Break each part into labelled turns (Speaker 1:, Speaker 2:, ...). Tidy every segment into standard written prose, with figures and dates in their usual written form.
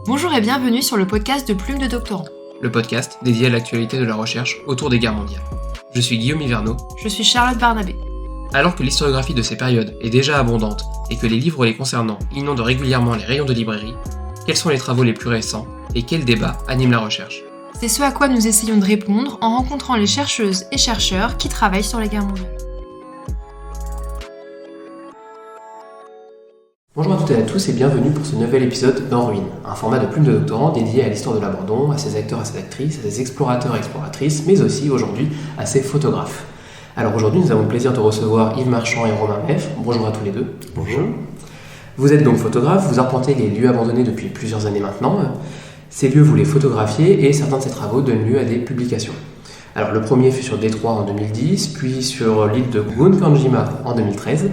Speaker 1: Bonjour et bienvenue sur le podcast de Plume de Doctorant.
Speaker 2: Le podcast dédié à l'actualité de la recherche autour des guerres mondiales. Je suis Guillaume Hiverneau.
Speaker 1: Je suis Charlotte Barnabé.
Speaker 2: Alors que l'historiographie de ces périodes est déjà abondante et que les livres les concernant inondent régulièrement les rayons de librairie, quels sont les travaux les plus récents et quels débats animent la recherche ?
Speaker 1: C'est ce à quoi nous essayons de répondre en rencontrant les chercheuses et chercheurs qui travaillent sur les guerres mondiales.
Speaker 2: Bonjour à toutes et à tous et bienvenue pour ce nouvel épisode d'En Ruine, un format de Plume de Doctorant dédié à l'histoire de l'abandon, à ses acteurs, à ses actrices, à ses explorateurs et exploratrices, mais aussi aujourd'hui à ses photographes. Alors aujourd'hui nous avons le plaisir de recevoir Yves Marchand et Romain Meff. Bonjour à tous les deux.
Speaker 3: Bonjour.
Speaker 2: Vous êtes donc photographe, vous arpentez les lieux abandonnés depuis plusieurs années maintenant. Ces lieux vous les photographiez et certains de ces travaux donnent lieu à des publications. Alors le premier fut sur Détroit en 2010, puis sur l'île de Gunkanjima en 2013.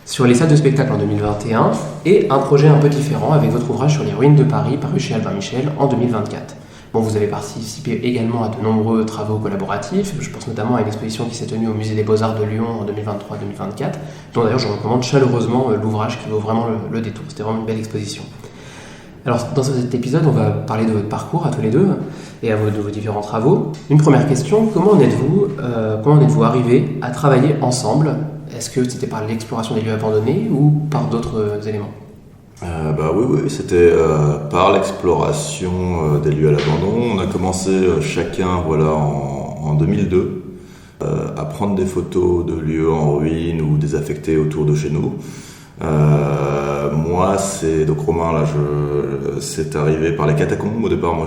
Speaker 2: Sur les salles de spectacle en 2021, et un projet un peu différent avec votre ouvrage sur les ruines de Paris paru chez Albin Michel en 2024. Bon, vous avez participé également à de nombreux travaux collaboratifs, je pense notamment à une exposition qui s'est tenue au Musée des Beaux-Arts de Lyon en 2023-2024, dont d'ailleurs je recommande chaleureusement l'ouvrage qui vaut vraiment le détour, c'était vraiment une belle exposition. Alors dans cet épisode, on va parler de votre parcours à tous les deux et de vos différents travaux. Une première question, comment en êtes-vous arrivés à travailler ensemble ? Est-ce que c'était par l'exploration des lieux abandonnés ou par d'autres éléments ?
Speaker 3: Oui, c'était par l'exploration des lieux à l'abandon. On a commencé chacun en 2002 à prendre des photos de lieux en ruine ou désaffectés autour de chez nous. Moi, donc Romain, là, c'est arrivé par les catacombes. Au départ, moi,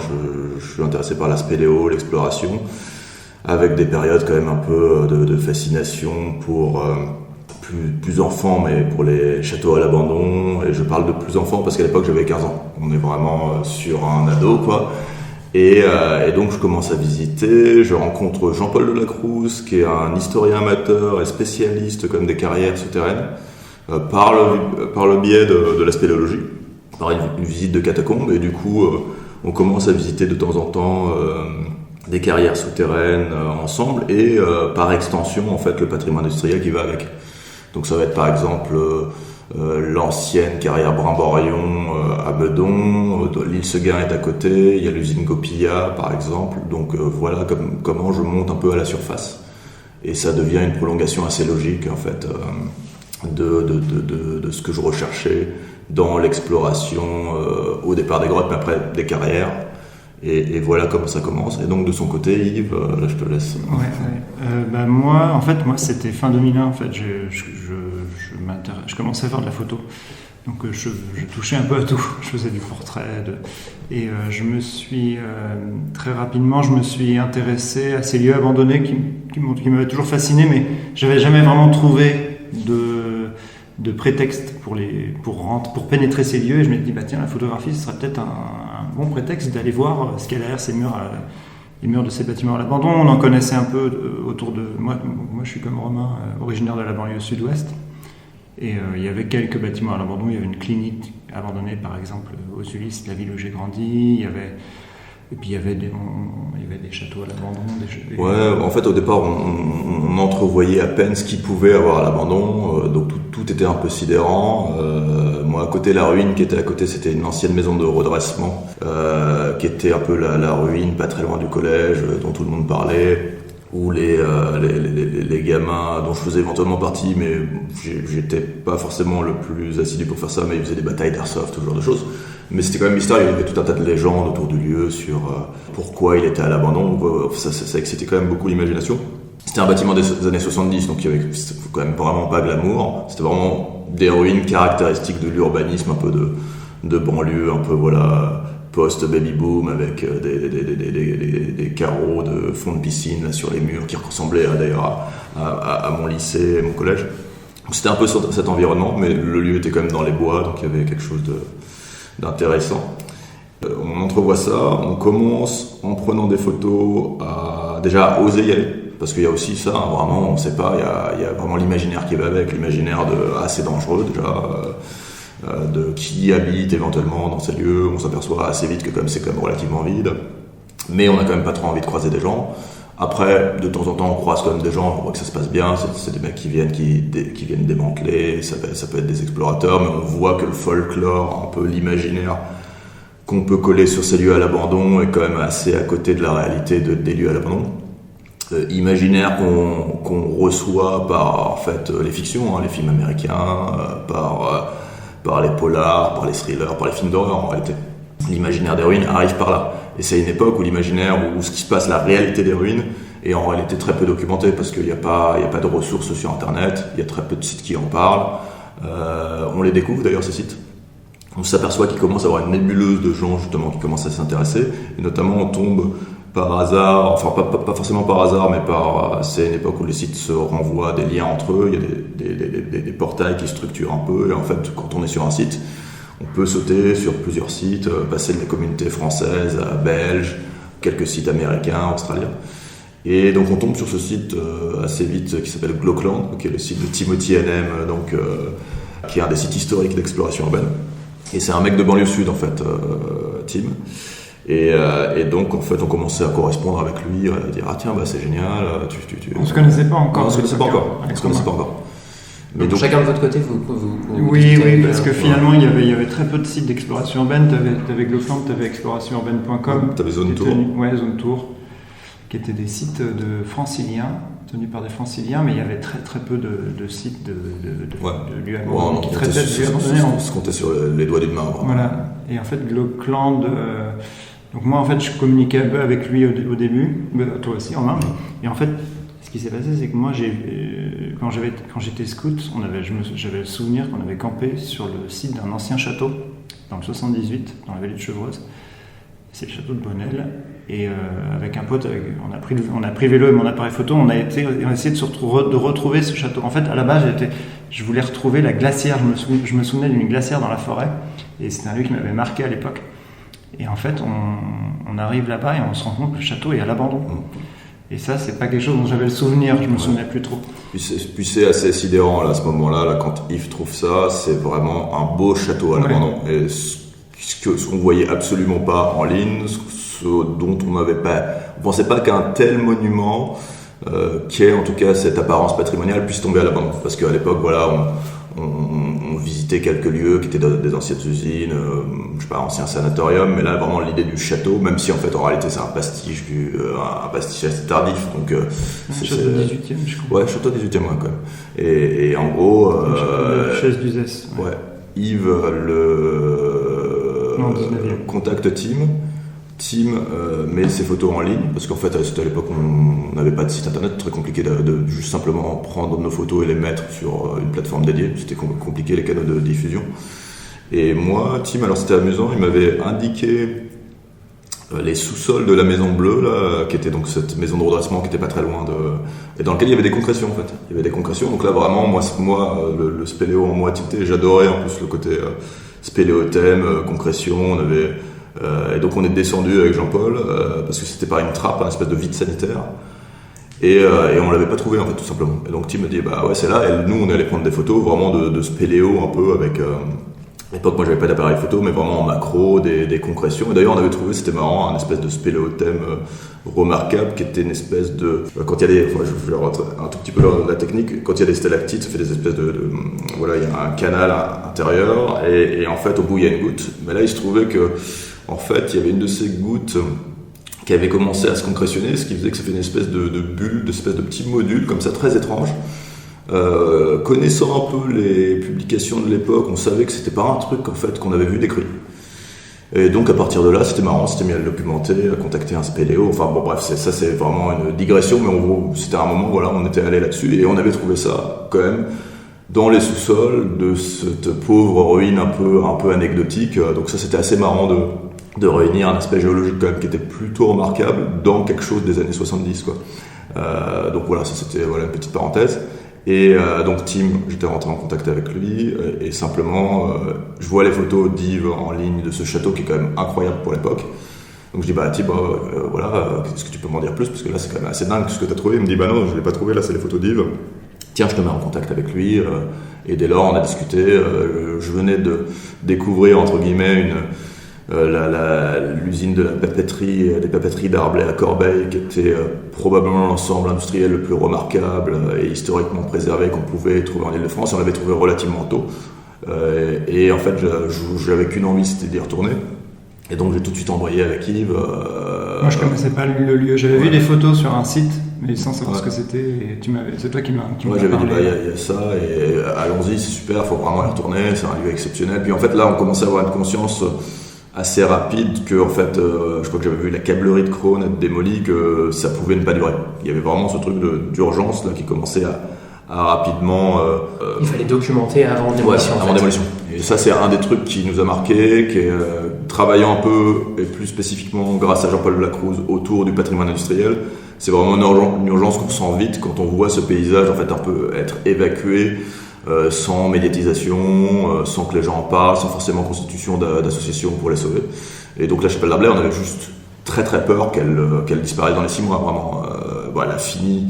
Speaker 3: je suis intéressé par la spéléo, l'exploration, avec des périodes quand même un peu de fascination pour plus enfants, mais pour les châteaux à l'abandon. Et je parle de plus enfants parce qu'à l'époque, j'avais 15 ans. On est vraiment sur un ado, quoi. Et donc, je commence à visiter. Je rencontre Jean-Paul Delacruz, qui est un historien amateur et spécialiste comme des carrières souterraines, par le biais de la spéléologie, par une visite de catacombes. Et du coup, on commence à visiter de temps en temps des carrières souterraines ensemble et par extension, en fait, le patrimoine industriel qui va avec. Donc ça va être par exemple l'ancienne carrière Brimborion à Bedon, l'île Seguin est à côté, il y a l'usine Gopilla par exemple. Donc voilà comment je monte un peu à la surface. Et ça devient une prolongation assez logique en fait de ce que je recherchais dans l'exploration au départ des grottes, mais après des carrières. Et voilà comment ça commence. Et donc de son côté, Yves, là je te laisse.
Speaker 4: Moi, c'était fin 2001. En fait, je commençais à faire de la photo. Donc je touchais un peu à tout. Je faisais du portrait. Et très rapidement, je me suis intéressé à ces lieux abandonnés qui m'avaient toujours fasciné, mais j'avais jamais vraiment trouvé de prétexte pour pénétrer ces lieux. Et je me suis dit, la photographie, ce serait peut-être un bon prétexte d'aller voir ce qu'il y a derrière ces murs, les murs de ces bâtiments à l'abandon. On en connaissait un peu autour de... Moi, je suis comme Romain, originaire de la banlieue sud-ouest. Et il y avait quelques bâtiments à l'abandon. Il y avait une clinique abandonnée, par exemple, aux Ulysses, la ville où j'ai grandi. Et puis il y avait des châteaux à l'abandon. En fait, au départ, on entrevoyait à peine ce qu'il pouvait avoir à l'abandon. Donc tout était un peu sidérant. Moi, à côté, la ruine qui était à côté, c'était une ancienne maison de redressement, qui était un peu la ruine, pas très loin du collège, dont tout le monde parlait, où les gamins, dont je faisais éventuellement partie, mais j'étais pas forcément le plus assidu pour faire ça, mais ils faisaient des batailles d'airsoft, tout ce genre de choses. Mais c'était quand même mystérieux, il y avait tout un tas de légendes autour du lieu sur pourquoi il était à l'abandon. Ça excitait quand même beaucoup l'imagination. C'était un bâtiment des années 70, donc il y avait quand même vraiment pas glamour. C'était vraiment des ruines caractéristiques de l'urbanisme, un peu de banlieue, un peu post-baby boom, avec des carreaux de fond de piscine là, sur les murs qui ressemblaient d'ailleurs à mon lycée et mon collège. Donc c'était un peu cet environnement, mais le lieu était quand même dans les bois, donc il y avait quelque chose d'intéressant. On entrevoit ça, on commence en prenant des photos à déjà oser y aller, parce qu'il y a aussi ça, vraiment on ne sait pas, il y a vraiment l'imaginaire qui va avec, l'imaginaire assez dangereux déjà, de qui habite éventuellement dans ces lieux. On s'aperçoit assez vite que c'est quand même relativement vide, mais on n'a quand même pas trop envie de croiser des gens. Après, de temps en temps, on croise quand même des gens, on voit que ça se passe bien, c'est des mecs qui viennent démanteler, ça peut être des explorateurs, mais on voit que le folklore, un peu l'imaginaire
Speaker 3: qu'on peut coller sur ces lieux à l'abandon est quand même assez à côté de la réalité des lieux à l'abandon. Imaginaire qu'on reçoit par en fait les fictions, les films américains, par les polars, par les thrillers, par les films d'horreur en réalité. L'imaginaire des ruines arrive par là. Et c'est une époque où l'imaginaire, où ce qui se passe, la réalité des ruines, est en réalité très peu documenté parce qu'il n'y a pas de ressources sur Internet, il y a très peu de sites qui en parlent. On les découvre d'ailleurs ces sites. On s'aperçoit qu'il commence à avoir une nébuleuse de gens justement qui commencent à s'intéresser. Et notamment on tombe par hasard, enfin pas forcément par hasard, mais c'est une époque où les sites se renvoient des liens entre eux, il y a des portails qui structurent un peu, et en fait quand on est sur un site, on peut sauter sur plusieurs sites, passer de la communauté française à belge, quelques sites américains, australiens. Et donc on tombe sur ce site assez vite qui s'appelle Glokland, qui est le site de Timothy NM, qui est un des sites historiques d'exploration urbaine. Et c'est un mec de banlieue sud en fait, Tim. Et donc en fait on commençait à correspondre avec lui, à dire tiens c'est génial.
Speaker 4: On se connaissait pas encore.
Speaker 3: Non, on se connaissait pas encore.
Speaker 2: Mais donc chacun de votre côté, vous
Speaker 4: oui, parce que finalement il y avait très peu de sites d'exploration urbaine. T'avais Glokland, t'avais explorationurbaine.com.
Speaker 3: T'avais Zone Tour.
Speaker 4: Zone Tour, qui étaient des sites de franciliens, tenus par des franciliens, mais il y avait très très peu de sites de lieux abandonnés qui traitaient de lieux abandonnés.
Speaker 3: On se comptait sur les doigts d'une main.
Speaker 4: Voilà. Et en fait Glokland. Donc moi en fait je communiquais un peu avec lui au début, toi aussi en main. Et en fait ce qui s'est passé c'est que moi quand j'étais scout, j'avais le souvenir qu'on avait campé sur le site d'un ancien château dans le 78, dans la vallée de Chevreuse. C'est le château de Bonnel. Et avec un pote, on a pris vélo et mon appareil photo, on a essayé de retrouver ce château. En fait, à la base, je voulais retrouver la glacière. Je me souvenais d'une glacière dans la forêt, et c'était un lieu qui m'avait marqué à l'époque. Et en fait, on arrive là-bas et on se rend compte que le château est à l'abandon. Et ça, c'est pas quelque chose dont j'avais le souvenir, je me souvenais plus trop.
Speaker 3: Puis c'est assez sidérant là, à ce moment-là, quand Yves trouve ça, c'est vraiment un beau château à l'abandon. Et ce qu'on voyait absolument pas en ligne, ce dont on pensait pas qu'un tel monument, qui ait en tout cas cette apparence patrimoniale, puisse tomber à l'abandon. Parce qu'à l'époque, voilà, on visitait quelques lieux qui étaient des anciennes usines, je sais pas, ancien sanatorium, mais là vraiment l'idée du château, même si en fait en réalité c'est un pastiche assez tardif, donc
Speaker 4: château 18e, je crois.
Speaker 3: Ouais, château 18e, ouais, quand même. Et en gros,
Speaker 4: chaise d'Uzès.
Speaker 3: Ouais. Yves contacte Tim met ses photos en ligne, parce qu'en fait c'était à l'époque où on n'avait pas de site internet, très compliqué de juste simplement prendre nos photos et les mettre sur une plateforme dédiée, c'était compliqué les canaux de diffusion. Et moi, Tim, alors c'était amusant, il m'avait indiqué les sous-sols de la Maison Bleue, là, qui était donc cette maison de redressement qui était pas très loin et dans lequel il y avait des concrétions en fait. Il y avait des concrétions, donc là vraiment moi le spéléo en moi tilté, j'adorais en plus le côté spéléothème, concrétion, et donc on est descendu avec Jean-Paul parce que c'était par une trappe, un espèce de vide sanitaire, et on l'avait pas trouvé en fait tout simplement. Et donc Tim me dit bah ouais c'est là, et nous on allait prendre des photos vraiment de spéléo un peu avec à l'époque, moi, j'avais pas d'appareil photo, mais vraiment en macro, des concrétions. Et d'ailleurs, on avait trouvé, c'était marrant, un espèce de spéléothème remarquable, qui était une espèce de... Quand il y a des... Enfin, je vais rentrer un tout petit peu dans la technique. Quand il y a des stalactites, ça fait des espèces voilà, il y a un canal intérieur, et en fait, au bout, il y a une goutte. Mais là, il se trouvait que, en fait, il y avait une de ces gouttes qui avait commencé à se concrétionner, ce qui faisait que ça fait une espèce de bulle, une espèce de petit module, comme ça, très étrange. Connaissant un peu les publications de l'époque, on savait que c'était pas un truc en fait qu'on avait vu décrit. Et donc à partir de là, c'était marrant, c'était mis à le documenter, à contacter un spéléo. Enfin bon bref, ça c'est vraiment une digression, mais en gros c'était un moment, voilà, on était allé là-dessus et on avait trouvé ça quand même dans les sous-sols de cette pauvre ruine un peu anecdotique. Donc ça c'était assez marrant de réunir un aspect géologique quand même qui était plutôt remarquable dans quelque chose des années 70 quoi. Donc voilà, ça c'était voilà une petite parenthèse. Et donc Tim, j'étais rentré en contact avec lui et simplement je vois les photos d'Yves en ligne de ce château qui est quand même incroyable pour l'époque. Donc je dis bah Tim, voilà, qu'est-ce que tu peux m'en dire plus, parce que là c'est quand même assez dingue ce que tu as trouvé. Il me dit bah non, je l'ai pas trouvé, là c'est les photos d'Yves. Tiens, je te mets en contact avec lui et dès lors on a discuté. Je venais de découvrir entre guillemets l'usine de la papeterie, des papeteries d'Arblay à Corbeil, qui était probablement l'ensemble industriel le plus remarquable et historiquement préservé qu'on pouvait trouver en Île-de-France. On l'avait trouvé relativement tôt. Et en fait, j'avais qu'une envie, c'était d'y retourner. Et donc j'ai tout de suite envoyé avec Yves.
Speaker 4: Moi je connaissais pas le lieu, j'avais vu des photos sur un site, mais sans savoir ce que c'était, et c'est toi qui m'as
Speaker 3: j'avais
Speaker 4: parlé.
Speaker 3: dit, il y a ça, et allons-y, c'est super, il faut vraiment y retourner, c'est un lieu exceptionnel. Puis en fait, là, on commençait à avoir une conscience assez rapide que, en fait, je crois que j'avais vu la câblerie de Crosne être démolie, que ça pouvait ne pas durer. Il y avait vraiment ce truc d'urgence là qui commençait à rapidement.
Speaker 2: Il fallait documenter avant démolition.
Speaker 3: Avant démolition. Et ça, c'est un des trucs qui nous a marqué, qui est travaillant un peu, et plus spécifiquement grâce à Jean-Paul Delacruz, autour du patrimoine industriel. C'est vraiment une urgence qu'on sent vite quand on voit ce paysage en fait un peu être évacué sans médiatisation, sans que les gens en parlent, sans forcément constitution d'associations pour les sauver. Et donc la chapelle d'Arblay, on avait juste très très peur qu'elle disparaisse dans les 6 mois, vraiment. Elle a fini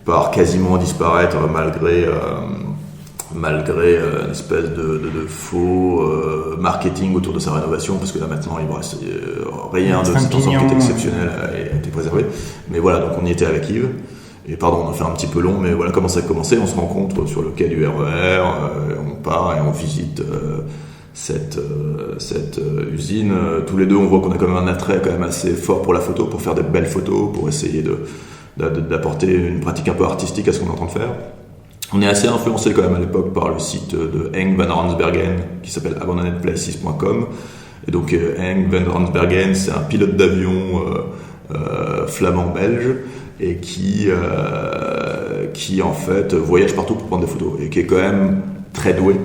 Speaker 3: par quasiment disparaître malgré une espèce de faux marketing autour de sa rénovation, parce que là maintenant il ne reste rien de cet ensemble qui était exceptionnel a été préservé. Mais voilà, donc on y était avec Yves. Et pardon, on a fait un petit peu long, mais voilà comment ça a commencé. On se rencontre sur le quai du RER, on part et on visite cette usine. Tous les deux, on voit qu'on a quand même un attrait quand même assez fort pour la photo, pour faire de belles photos, pour essayer d'apporter une pratique un peu artistique à ce qu'on est en train de faire. On est assez influencé quand même à l'époque par le site de Henk van Ransbergen qui s'appelle abandonedplaces.com. Et donc Henk van Ransbergen, c'est un pilote d'avion flamand-belge et qui en fait voyage partout pour prendre des photos et qui est quand même très doué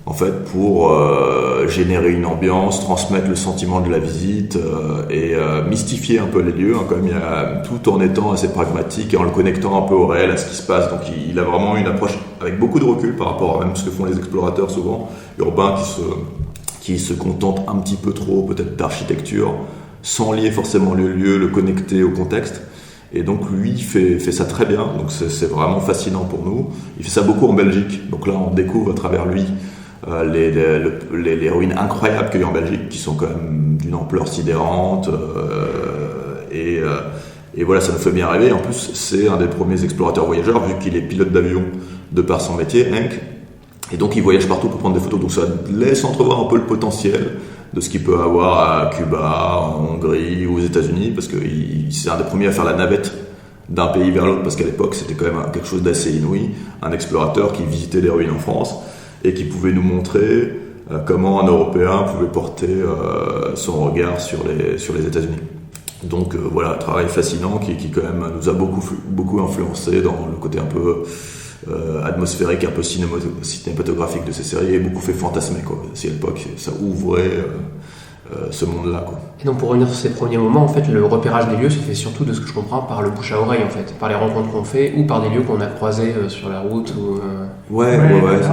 Speaker 3: en fait pour générer une ambiance, transmettre le sentiment de la visite et mystifier un peu les lieux, quand même, tout en étant assez pragmatique et en le connectant un peu au réel, à ce qui se passe. Donc il a vraiment une approche avec beaucoup de recul par rapport à même ce que font les explorateurs souvent urbains qui se contentent un petit peu trop peut-être d'architecture sans lier forcément le lieu, le connecter au contexte. Et donc lui il fait ça très bien, donc c'est vraiment fascinant pour nous. Il fait ça beaucoup en Belgique, donc là on découvre à travers lui les ruines incroyables qu'il y a en Belgique, qui sont quand même d'une ampleur sidérante, et voilà, ça nous fait bien rêver. En plus, c'est un des premiers explorateurs voyageurs, vu qu'il est pilote d'avion de par son métier, Henk, et donc il voyage partout pour prendre des photos. Donc ça laisse entrevoir un peu le potentiel de ce qu'il peut avoir à Cuba, en Hongrie ou aux États-Unis, parce que c'est un des premiers à faire la navette d'un pays vers l'autre, parce qu'à l'époque c'était quand même quelque chose d'assez inouï, un explorateur qui visitait les ruines en France et qui pouvait nous montrer comment un Européen pouvait porter son regard sur les États-Unis. Donc voilà, un travail fascinant qui quand même nous a beaucoup influencé dans le côté un peu atmosphérique, un peu cinématographique de ces séries, et beaucoup fait fantasmer, quoi. Si à l'époque ça ouvrait ce monde-là, quoi.
Speaker 2: Et donc pour revenir sur ces premiers moments, en fait, le repérage des lieux se fait surtout, de ce que je comprends, par le bouche à oreille, en fait, par les rencontres qu'on fait ou par des lieux qu'on a croisés sur la route ou.
Speaker 4: Ouais.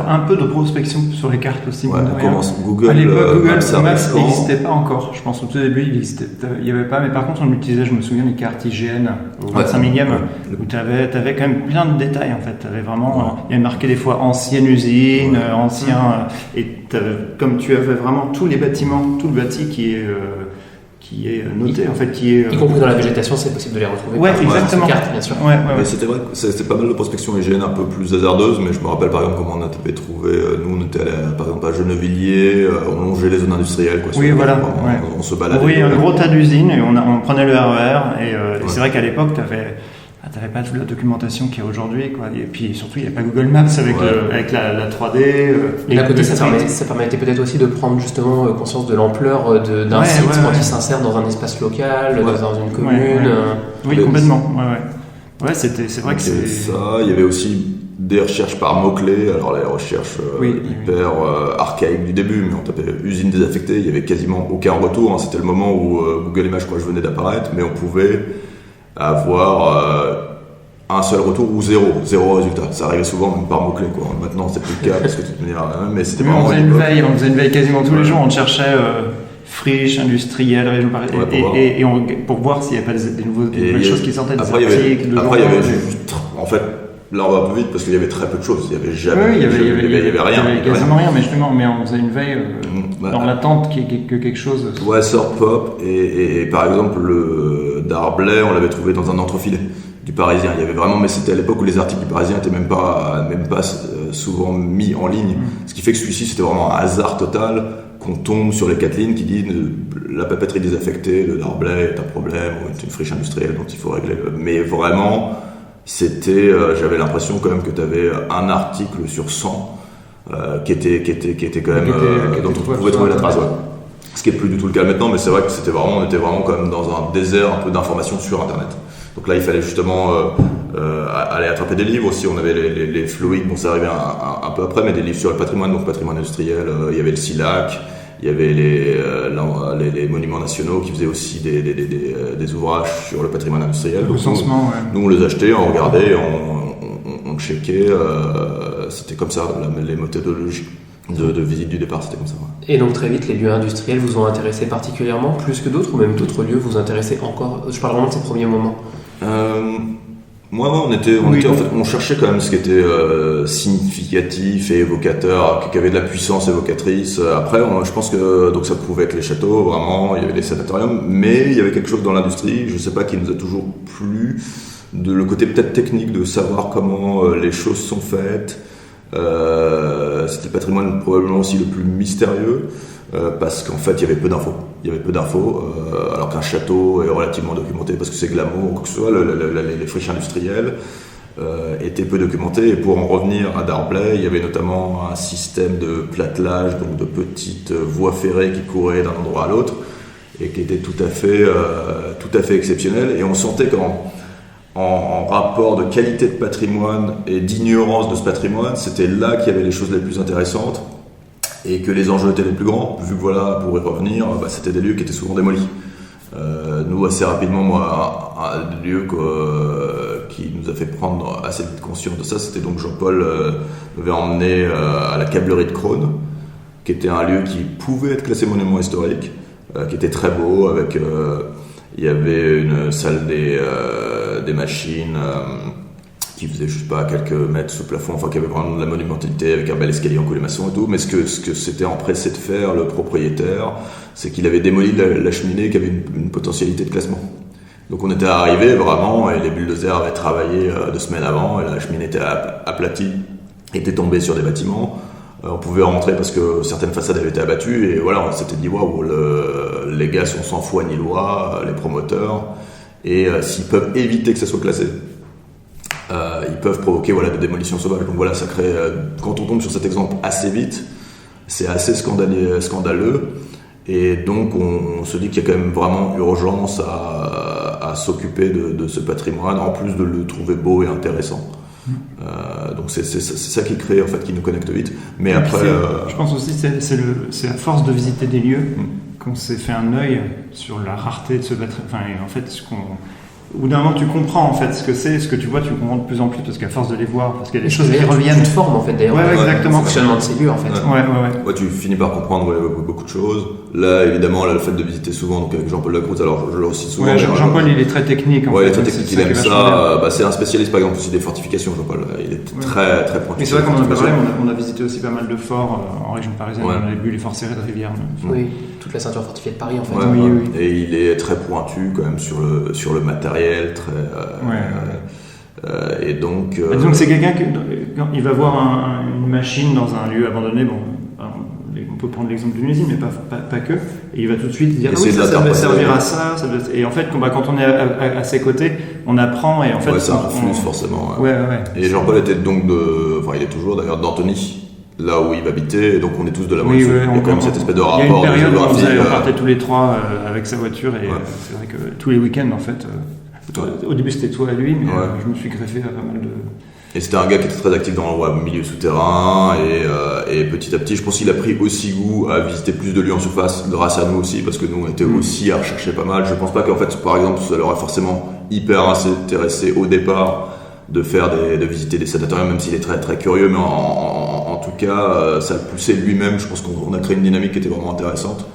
Speaker 4: Un peu de prospection sur les cartes aussi.
Speaker 3: Ouais, on commence Google.
Speaker 4: À l'époque, Google Maps n'existait pas encore. Je pense au tout début, il n'y avait pas, mais par contre, on utilisait, je me souviens, les cartes IGN au 25 millième, où tu avais quand même plein de détails, en fait. Tu avais vraiment, il y avait marqué des fois ancienne usine, ancien, et comme tu avais vraiment tous les bâtiments, tout le bâti qui est noté, en fait,
Speaker 2: y compris dans la végétation, c'est possible de les retrouver.
Speaker 4: Ouais, exactement.
Speaker 2: Carte, bien sûr.
Speaker 3: Mais c'était vrai, c'était pas mal de prospection IGN un peu plus hasardeuse, mais je me rappelle par exemple comment on avait trouvé. Nous, on était allé, par exemple à Gennevilliers, on longeait les zones industrielles, quoi.
Speaker 4: Oui, voilà.
Speaker 3: On se baladait.
Speaker 4: Oui, un gros tas d'usines, et on prenait le RER, et c'est vrai qu'à l'époque, t'avais pas toute la documentation qu'il y a aujourd'hui, quoi. Et puis surtout, il n'y avait pas Google Maps avec la 3D.
Speaker 2: Et d'un côté, ça permettait peut-être aussi de prendre justement conscience de l'ampleur d'un site quand il s'insère dans un espace local, dans une commune.
Speaker 4: Oui, complètement. Ouais, c'est vrai que c'est
Speaker 3: ça. Il y avait aussi des recherches par mots-clés. Alors les recherches hyper archaïques du début, mais on tapait usine désaffectée, il n'y avait quasiment aucun retour. C'était le moment où Google Images, je crois, venait d'apparaître, mais on pouvait avoir un seul retour ou zéro résultat. Ça arrivait souvent même par mots-clés, quoi. Maintenant c'est plus le cas parce que de toute manière, mais c'était vraiment.
Speaker 4: On faisait une veille quasiment tous les jours. On cherchait friche, industrielle, région et pour voir s'il n'y avait pas des nouvelles choses qui sortaient des articles.
Speaker 3: Après il y avait juste, en fait, là on va un peu vite parce qu'il y avait très peu de choses. Il y avait jamais. Il y avait rien.
Speaker 4: Il y avait quasiment rien, mais justement, on faisait une veille dans l'attente que quelque chose.
Speaker 3: Ouais, sort pop et par exemple le d'Arblay, on l'avait trouvé dans un entrefilet du Parisien. Il y avait vraiment, mais c'était à l'époque où les articles du Parisien étaient même pas souvent mis en ligne. Ce qui fait que celui-ci, c'était vraiment un hasard total qu'on tombe sur les 4 lignes qui disent la papeterie désaffectée de Darblay est un problème ou est une friche industrielle dont il faut régler. Mais vraiment, j'avais l'impression quand même que tu avais un article sur 100 qui était quand même dont on pouvait trouver la trace. Ouais. Ce qui est plus du tout le cas maintenant, mais c'est vrai que on était vraiment quand même dans un désert un peu d'informations sur Internet. Donc là, il fallait justement aller attraper des livres aussi. On avait les fluides, bon, ça arrivait un peu après, mais des livres sur le patrimoine, donc patrimoine industriel. Il y avait le SILAC, il y avait les monuments nationaux qui faisaient aussi des ouvrages sur le patrimoine industriel.
Speaker 4: Le recensement, ouais.
Speaker 3: Nous, on les achetait, on regardait, on checkait. C'était comme ça, les méthodologies de visite du départ, c'était comme ça. Ouais.
Speaker 2: Et donc très vite, les lieux industriels vous ont intéressé particulièrement, plus que d'autres, ou même d'autres lieux vous intéressaient encore? Je parle vraiment de ces premiers moments.
Speaker 3: Moi, on cherchait quand même ce qui était significatif et évocateur, qui avait de la puissance évocatrice. Après, je pense que donc ça pouvait être les châteaux, vraiment, il y avait les sanatoriums, mais il y avait quelque chose dans l'industrie, je sais pas, qui nous a toujours plu, le côté peut-être technique de savoir comment les choses sont faites. C'était le patrimoine probablement aussi le plus mystérieux. Parce qu'en fait il y avait peu d'infos, alors qu'un château est relativement documenté parce que c'est glamour ou quoi que ce soit. Les friches industrielles étaient peu documentées, et pour en revenir à Darblay, il y avait notamment un système de platelage, donc de petites voies ferrées qui couraient d'un endroit à l'autre et qui était tout à fait exceptionnel, et on sentait qu'en rapport de qualité de patrimoine et d'ignorance de ce patrimoine, c'était là qu'il y avait les choses les plus intéressantes et que les enjeux étaient les plus grands, vu que voilà, pour y revenir, c'était des lieux qui étaient souvent démolis. Nous, assez rapidement, un lieu qui nous a fait prendre assez vite conscience de ça, c'était donc Jean-Paul m'avait emmené à la câblerie de Crosne, qui était un lieu qui pouvait être classé monument historique, qui était très beau, avec il y avait une salle des machines qui faisait, je sais pas, quelques mètres sous plafond, enfin qui avait vraiment de la monumentalité avec un bel escalier en colimaçon et tout. Mais ce que s'était empressé de faire le propriétaire, c'est qu'il avait démoli la cheminée qui avait une potentialité de classement. Donc on était arrivé vraiment, et les bulldozers avaient travaillé 2 semaines avant, et la cheminée était aplatie, était tombée sur des bâtiments. On pouvait rentrer parce que certaines façades avaient été abattues, et voilà, on s'était dit waouh, les gars sont sans foi ni loi, les promoteurs, et s'ils peuvent éviter que ça soit classé, ils peuvent provoquer des démolitions sauvages. Donc voilà, ça crée, quand on tombe sur cet exemple assez vite, c'est assez scandaleux, et donc on se dit qu'il y a quand même vraiment urgence à s'occuper de ce patrimoine, en plus de le trouver beau et intéressant. Donc c'est ça qui crée, en fait, qui nous connecte vite. Mais et après,
Speaker 4: je pense aussi c'est à force de visiter des lieux qu'on s'est fait un œil sur la rareté de ce patrimoine. Enfin, en fait, au bout d'un moment, tu comprends en fait ce que c'est, ce que tu vois, tu comprends de plus en plus, parce qu'à force de les voir, parce qu'il y a des choses qui reviennent.
Speaker 2: Une forme, en fait, d'ailleurs.
Speaker 4: Ouais, exactement.
Speaker 2: Le fonctionnement de ces lieux, en fait.
Speaker 3: Ouais, tu finis par comprendre beaucoup de choses. Là, évidemment, le fait de visiter souvent, donc avec Jean-Paul Lacroute, alors je le aussi souvent.
Speaker 4: Ouais, Jean-Paul, il est très technique.
Speaker 3: Il est très technique, il aime ça. C'est un spécialiste, par exemple, aussi des fortifications, Jean-Paul. Il est très, très pointu.
Speaker 4: Mais c'est vrai qu'on en a parlé, on a visité aussi pas mal de forts en région parisienne. Ouais. On a vu les forts serrés de Rivière.
Speaker 2: Oui, toute la ceinture fortifiée de Paris, en fait.
Speaker 4: Oui.
Speaker 3: Et il est très pointu, quand même, sur le matériel, très. Et donc.
Speaker 4: Disons que c'est quelqu'un quand il va voir une machine dans un lieu abandonné, on peut prendre l'exemple d'une usine, mais pas que, et il va tout de suite dire ça doit servir à ça, et en fait quand on est à ses côtés, on apprend, et en fait
Speaker 3: ça influe forcément.
Speaker 4: Ouais.
Speaker 3: Et Jean-Paul était donc il est toujours d'ailleurs d'Antony, là où il habitait, et donc on est tous de la moitié. Il y a quand même cette espèce de rapport.
Speaker 4: Il y a une période où on partait tous les trois avec sa voiture, et c'est vrai que tous les week-ends, en fait. Au début c'était toi et lui, mais je me suis greffé à pas mal de.
Speaker 3: Et c'était un gars qui était très actif dans le milieu souterrain, et petit à petit, je pense qu'il a pris aussi goût à visiter plus de lieux en surface, grâce à nous aussi, parce que nous on était aussi à rechercher pas mal. Je pense pas qu'en fait, par exemple, ça leur a forcément hyper intéressé au départ de visiter des sanatoriums, même s'il est très très curieux, mais en tout cas, ça le poussait lui-même. Je pense qu'on a créé une dynamique qui était vraiment intéressante,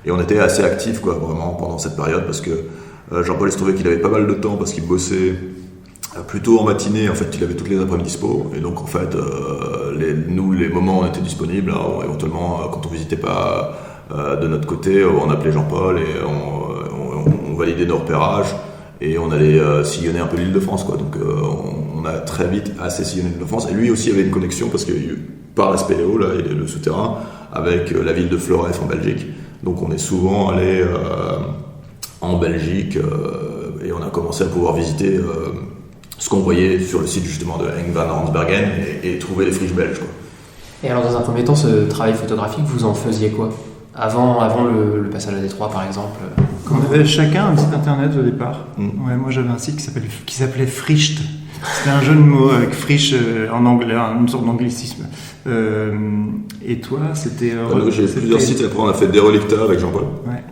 Speaker 3: et on était assez actifs, vraiment pendant cette période, parce que Jean-Paul, il se trouvait qu'il avait pas mal de temps parce qu'il bossait plutôt en matinée. En fait, il avait toutes les après-midi dispo, et donc en fait, les moments où on était disponibles, éventuellement, quand on visitait pas de notre côté, on appelait Jean-Paul, et on validait nos repérages, et on allait sillonner un peu l'Île-de-France, quoi. Donc on a très vite assez sillonné de France. Et lui aussi avait une connexion parce que par la Spéléo, là, il est le souterrain, avec la ville de Floref en Belgique. Donc on est souvent allé en Belgique et on a commencé à pouvoir visiter ce qu'on voyait sur le site justement de Henk van Rensbergen et trouver les friches belges, quoi.
Speaker 2: Et alors, dans un premier temps, ce travail photographique, vous en faisiez quoi ? Avant le passage à Détroit, par exemple
Speaker 4: On avait chacun un site internet au départ. Ouais, moi j'avais un site qui s'appelait Fricht. C'était un jeu de mots avec friche en anglais, une sorte d'anglicisme. Et toi, c'était...
Speaker 3: J'ai plusieurs sites. Après, on a fait Derelicta avec Jean-Paul.
Speaker 4: Ouais.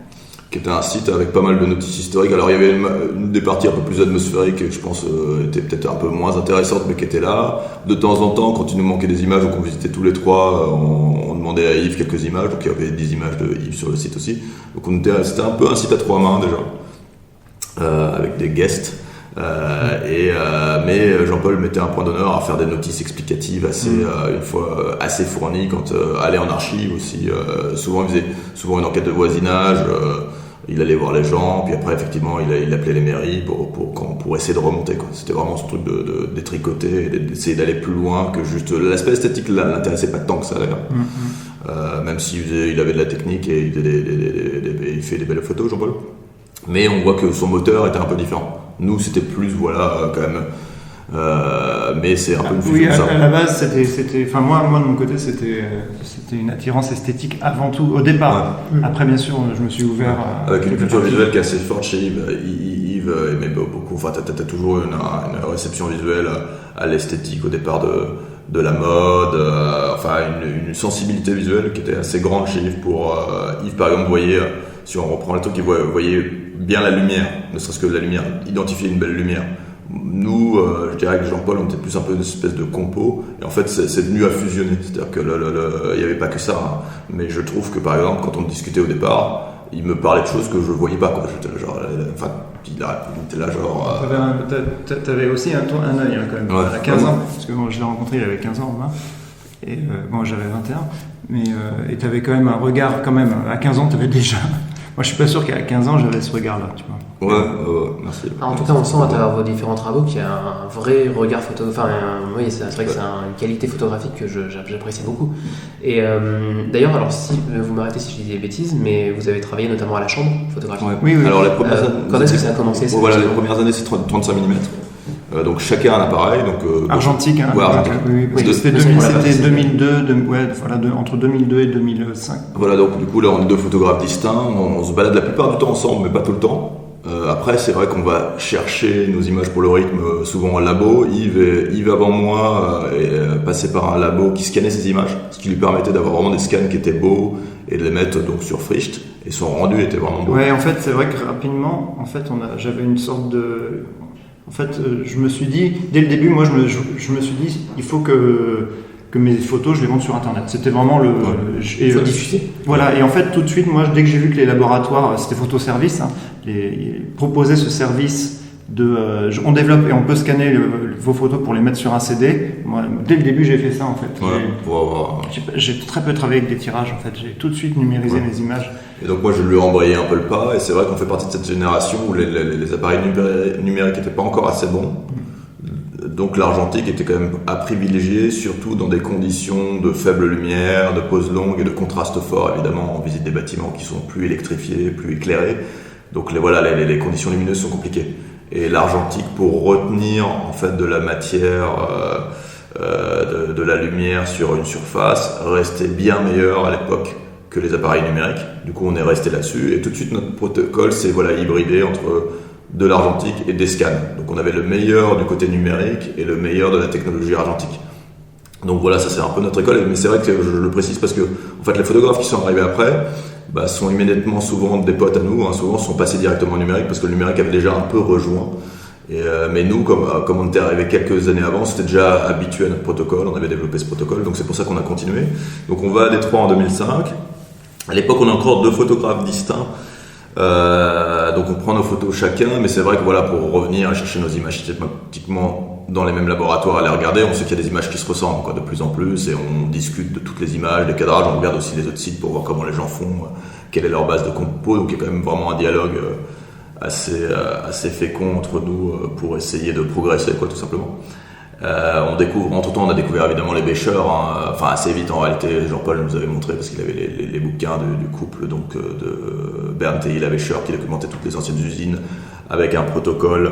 Speaker 3: Qui était un site avec pas mal de notices historiques. Alors il y avait une des parties un peu plus atmosphériques, je pense, était peut-être un peu moins intéressante, mais qui était là. De temps en temps, quand il nous manquait des images ou qu'on visitait tous les trois, on demandait à Yves quelques images. Donc il y avait 10 images de Yves sur le site aussi. Donc c'était un peu un site à 3 mains déjà, avec des guests. Mais Jean-Paul mettait un point d'honneur à faire des notices explicatives une fois assez fournies. Quand aller en archive aussi, souvent il faisait une enquête de voisinage. Il allait voir les gens, puis après effectivement il appelait les mairies pour essayer de remonter, quoi. C'était vraiment ce truc de détricoter et d'essayer d'aller plus loin que juste l'aspect esthétique. L'intéressait pas tant que ça d'ailleurs. Même s'il avait de la technique et il fait des belles photos, Jean-Paul. Mais on voit que son moteur était un peu différent. Nous, c'était plus, quand même. Mais c'est un peu une fusion.
Speaker 4: Oui, à la base, c'était. Enfin, moi, de mon côté, c'était une attirance esthétique avant tout, au départ. Ouais. Après, bien sûr, je me suis ouvert à.
Speaker 3: Avec une culture visuelle qui est assez forte chez Yves. Yves aimait beaucoup. Enfin, t'as toujours une réception visuelle à l'esthétique au départ de la mode. Une sensibilité visuelle qui était assez grande chez Yves. Yves, par exemple, voyait, si on reprend le truc, il voyait bien la lumière, ne serait-ce que la lumière, identifier une belle lumière. Nous, je dirais que Jean-Paul, on était plus un peu une espèce de compo, et en fait, c'est venu à fusionner. C'est-à-dire que il n'y avait pas que ça, hein. Mais je trouve que par exemple, quand on discutait au départ, il me parlait de choses que je ne voyais pas, quoi. J'étais là, genre, il était là, genre.
Speaker 4: T'avais aussi un œil, hein, quand même,
Speaker 3: ouais,
Speaker 4: à 15 ans, parce que moi, je l'ai rencontré, il avait 15 ans, et moi, j'avais 21, mais et t'avais quand même un regard, quand même, à 15 ans, t'avais déjà. Moi, je suis pas sûr qu'à 15 ans, j'avais ce regard-là, tu vois.
Speaker 3: Ouais, merci.
Speaker 2: En tout cas, on sent à travers vos différents travaux qu'il y a un vrai regard photo. Oui, c'est vrai que c'est une qualité photographique que j'apprécie beaucoup. Et d'ailleurs, alors si vous m'arrêtez si je dis des bêtises, mais vous avez travaillé notamment à la chambre photographique.
Speaker 4: Ouais. Oui.
Speaker 3: Alors les premières années.
Speaker 2: Quand est-ce que ça a commencé?
Speaker 3: Voilà, les premières années, c'est 35 mm. Donc chacun a un appareil,
Speaker 4: argentique, hein.
Speaker 3: Ouais, argentique.
Speaker 4: Oui, c'était 2002, entre 2002 et 2005.
Speaker 3: Voilà, donc du coup là on est deux photographes distincts, on se balade la plupart du temps ensemble, mais pas tout le temps. Après c'est vrai qu'on va chercher nos images pour le rythme souvent en labo. Yves avant moi est passé par un labo qui scannait ces images, ce qui lui permettait d'avoir vraiment des scans qui étaient beaux et de les mettre donc sur Fricht. Et son rendu était vraiment beau.
Speaker 4: Ouais, en fait c'est vrai que rapidement, j'avais une sorte de... En fait, je me suis dit, dès le début, moi, je me suis dit, il faut que mes photos, je les monte sur Internet. C'était vraiment le...
Speaker 2: Il faut diffuser.
Speaker 4: Voilà, et en fait, tout de suite, moi, dès que j'ai vu que les laboratoires, c'était Photoservice, hein, ils proposaient ce service on développe et on peut scanner vos photos pour les mettre sur un CD. Moi, dès le début, j'ai fait ça, en fait.
Speaker 3: Ouais,
Speaker 4: j'ai très peu travaillé avec des tirages, en fait. J'ai tout de suite numérisé mes images.
Speaker 3: Et donc moi je lui ai embrayé un peu le pas, et c'est vrai qu'on fait partie de cette génération où les appareils numériques n'étaient pas encore assez bons. Donc l'argentique était quand même à privilégier, surtout dans des conditions de faible lumière, de pose longue et de contraste fort. Évidemment, on visite des bâtiments qui sont plus électrifiés, plus éclairés. Donc les conditions lumineuses sont compliquées. Et l'argentique, pour retenir en fait de la matière, de la lumière sur une surface, restait bien meilleur à l'époque que les appareils numériques. Du coup, on est resté là-dessus. Et tout de suite, notre protocole s'est hybridé entre de l'argentique et des scans. Donc, on avait le meilleur du côté numérique et le meilleur de la technologie argentique. Donc voilà, ça c'est un peu notre école. Mais c'est vrai que je le précise parce que en fait, les photographes qui sont arrivés après sont immédiatement souvent des potes à nous. Hein, souvent, sont passés directement au numérique parce que le numérique avait déjà un peu rejoint. Mais nous, comme on était arrivé quelques années avant, c'était déjà habitué à notre protocole. On avait développé ce protocole, donc c'est pour ça qu'on a continué. Donc on va à Détroit en 2005. À l'époque, on a encore deux photographes distincts. Donc on prend nos photos chacun, mais c'est vrai que voilà, pour revenir et chercher nos images systématiquement dans les mêmes laboratoires, à les regarder, on sait qu'il y a des images qui se ressemblent, quoi, de plus en plus, et on discute de toutes les images, des cadrages, on regarde aussi les autres sites pour voir comment les gens font, quelle est leur base de compos. Donc il y a quand même vraiment un dialogue assez fécond entre nous pour essayer de progresser, quoi, tout simplement. Entre-temps, on a découvert évidemment les Bêcheurs, hein, enfin assez vite en réalité. Jean-Paul nous avait montré parce qu'il avait les bouquins du couple donc de Bernd et Hilla Bêcher qui documentaient toutes les anciennes usines avec un protocole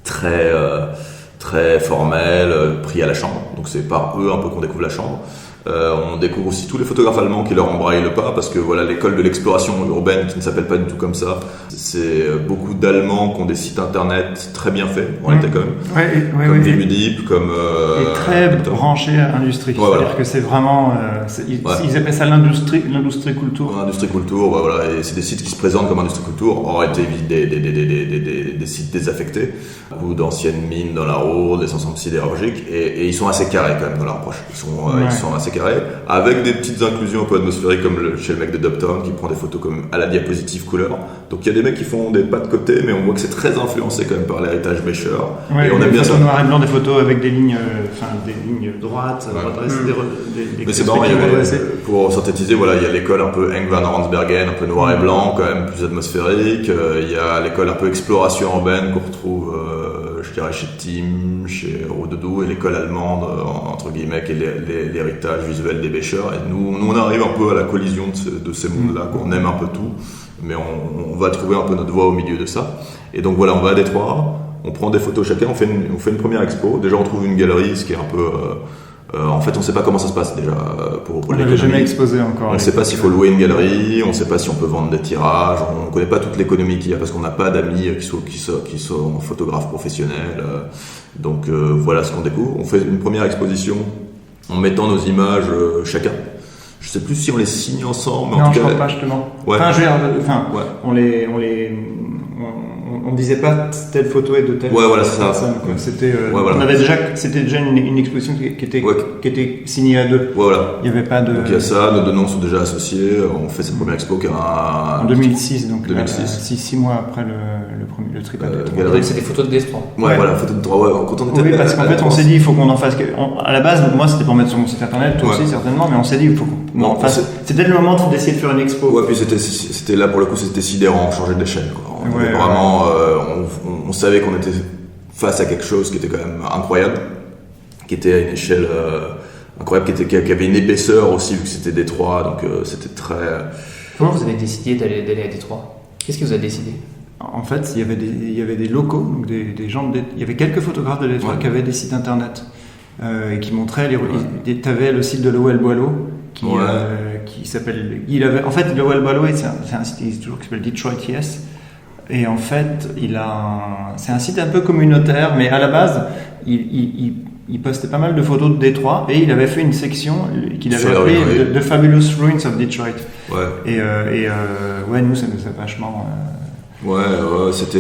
Speaker 3: très formel, pris à la chambre. Donc c'est par eux un peu qu'on découvre la chambre. On découvre aussi tous les photographes allemands qui leur embrayent le pas parce que voilà, l'école de l'exploration urbaine qui ne s'appelle pas du tout comme ça, c'est beaucoup d'Allemands qui ont des sites internet très bien faits en réalité quand même, comme Vimudip, comme
Speaker 4: et très branché à l'industrie.
Speaker 3: Ouais,
Speaker 4: c'est-à-dire
Speaker 3: voilà.
Speaker 4: que c'est vraiment ils appellent ça l'industrie culture.
Speaker 3: Industrie Culture, voilà, et c'est des sites qui se présentent comme Industrie Culture, auraient été des sites désaffectés, ou d'anciennes mines dans la Ruhr, des ensembles sidérurgiques, et ils sont assez carrés quand même dans leur approche. Ils sont assez carrés, avec des petites inclusions un peu atmosphériques comme chez le mec de Dubtown qui prend des photos comme à la diapositive couleur. Donc il y a des mecs qui font des pas de côté, mais on voit que c'est très influencé quand même par l'héritage Bêcher.
Speaker 4: Ouais,
Speaker 3: et on aime bien ça.
Speaker 4: Des photos noir et blanc, des photos avec des lignes droites, redressées,
Speaker 3: Mais c'est marrant, pour synthétiser, voilà, il y a l'école un peu Henk van Ransbergen, un peu noir et blanc, quand même plus atmosphérique. Il y a l'école un peu exploration urbaine qu'on retrouve, je dirais, chez Tim, chez Rodedou, et l'école allemande, entre guillemets, qui est l'héritage visuel des Bêcher. Et nous, on arrive un peu à la collision de ces mondes-là, qu'on aime un peu tout, mais on va trouver un peu notre voie au milieu de ça. Et donc voilà, on va à Détroit, on prend des photos chacun, on fait une première expo. Déjà, on trouve une galerie, ce qui est un peu... en fait, on ne sait pas comment ça se passe déjà pour
Speaker 4: on n'avait jamais exposé encore.
Speaker 3: On ne sait pas s'il faut louer une galerie, on ne sait pas si on peut vendre des tirages, on ne connaît pas toute l'économie qu'il y a parce qu'on n'a pas d'amis qui sont photographes professionnels. Donc voilà ce qu'on découvre. On fait une première exposition en mettant nos images chacun. Je ne sais plus si on les signe ensemble. Mais
Speaker 4: non,
Speaker 3: en tout
Speaker 4: je
Speaker 3: cas,
Speaker 4: crois pas justement.
Speaker 3: Ouais.
Speaker 4: On disait pas telle photo est de telle personne. Quoi. C'était c'était déjà une exposition qui était signée à deux.
Speaker 3: Ouais, voilà.
Speaker 4: Il y avait pas de.
Speaker 3: Donc il y a ça, nos deux noms sont déjà associés. On fait cette première expo qui a
Speaker 4: en 2006, donc
Speaker 3: 6
Speaker 4: mois après le trip à Détroit.
Speaker 2: Donc c'est des photos de Détroit.
Speaker 3: Ouais, voilà, photos de Détroit. Ouais, quand on était
Speaker 4: oui, parce qu'en fait, on s'est dit, il faut qu'on en fasse. À la base, moi, c'était pour mettre sur mon site internet, toi aussi certainement, mais on s'est dit, il faut qu'on en fasse. C'était le moment d'essayer de faire une expo.
Speaker 3: Ouais, puis c'était là pour le coup, c'était sidérant, on changeait d'échelle. On était vraiment, on savait qu'on était face à quelque chose qui était quand même incroyable, qui était à une échelle incroyable, qui avait une épaisseur aussi vu que c'était Détroit, donc c'était très.
Speaker 2: Comment vous avez décidé d'aller à Détroit? Qu'est-ce qui vous a décidé?
Speaker 4: En fait, il y avait des locaux, donc des gens. Il y avait quelques photographes de Détroit qui avaient des sites internet et qui montraient les. T'avais le site de Lowell Boileau qui s'appelle. En fait, Lowell Boileau, c'est un site toujours qui s'appelle Detroit Yes. Et en fait, c'est un site un peu communautaire, mais à la base, il postait pas mal de photos de Détroit et il avait fait une section qu'il avait appelée The Fabulous Ruins of Detroit.
Speaker 3: Ouais.
Speaker 4: Et nous, ça nous a vachement.
Speaker 3: C'était.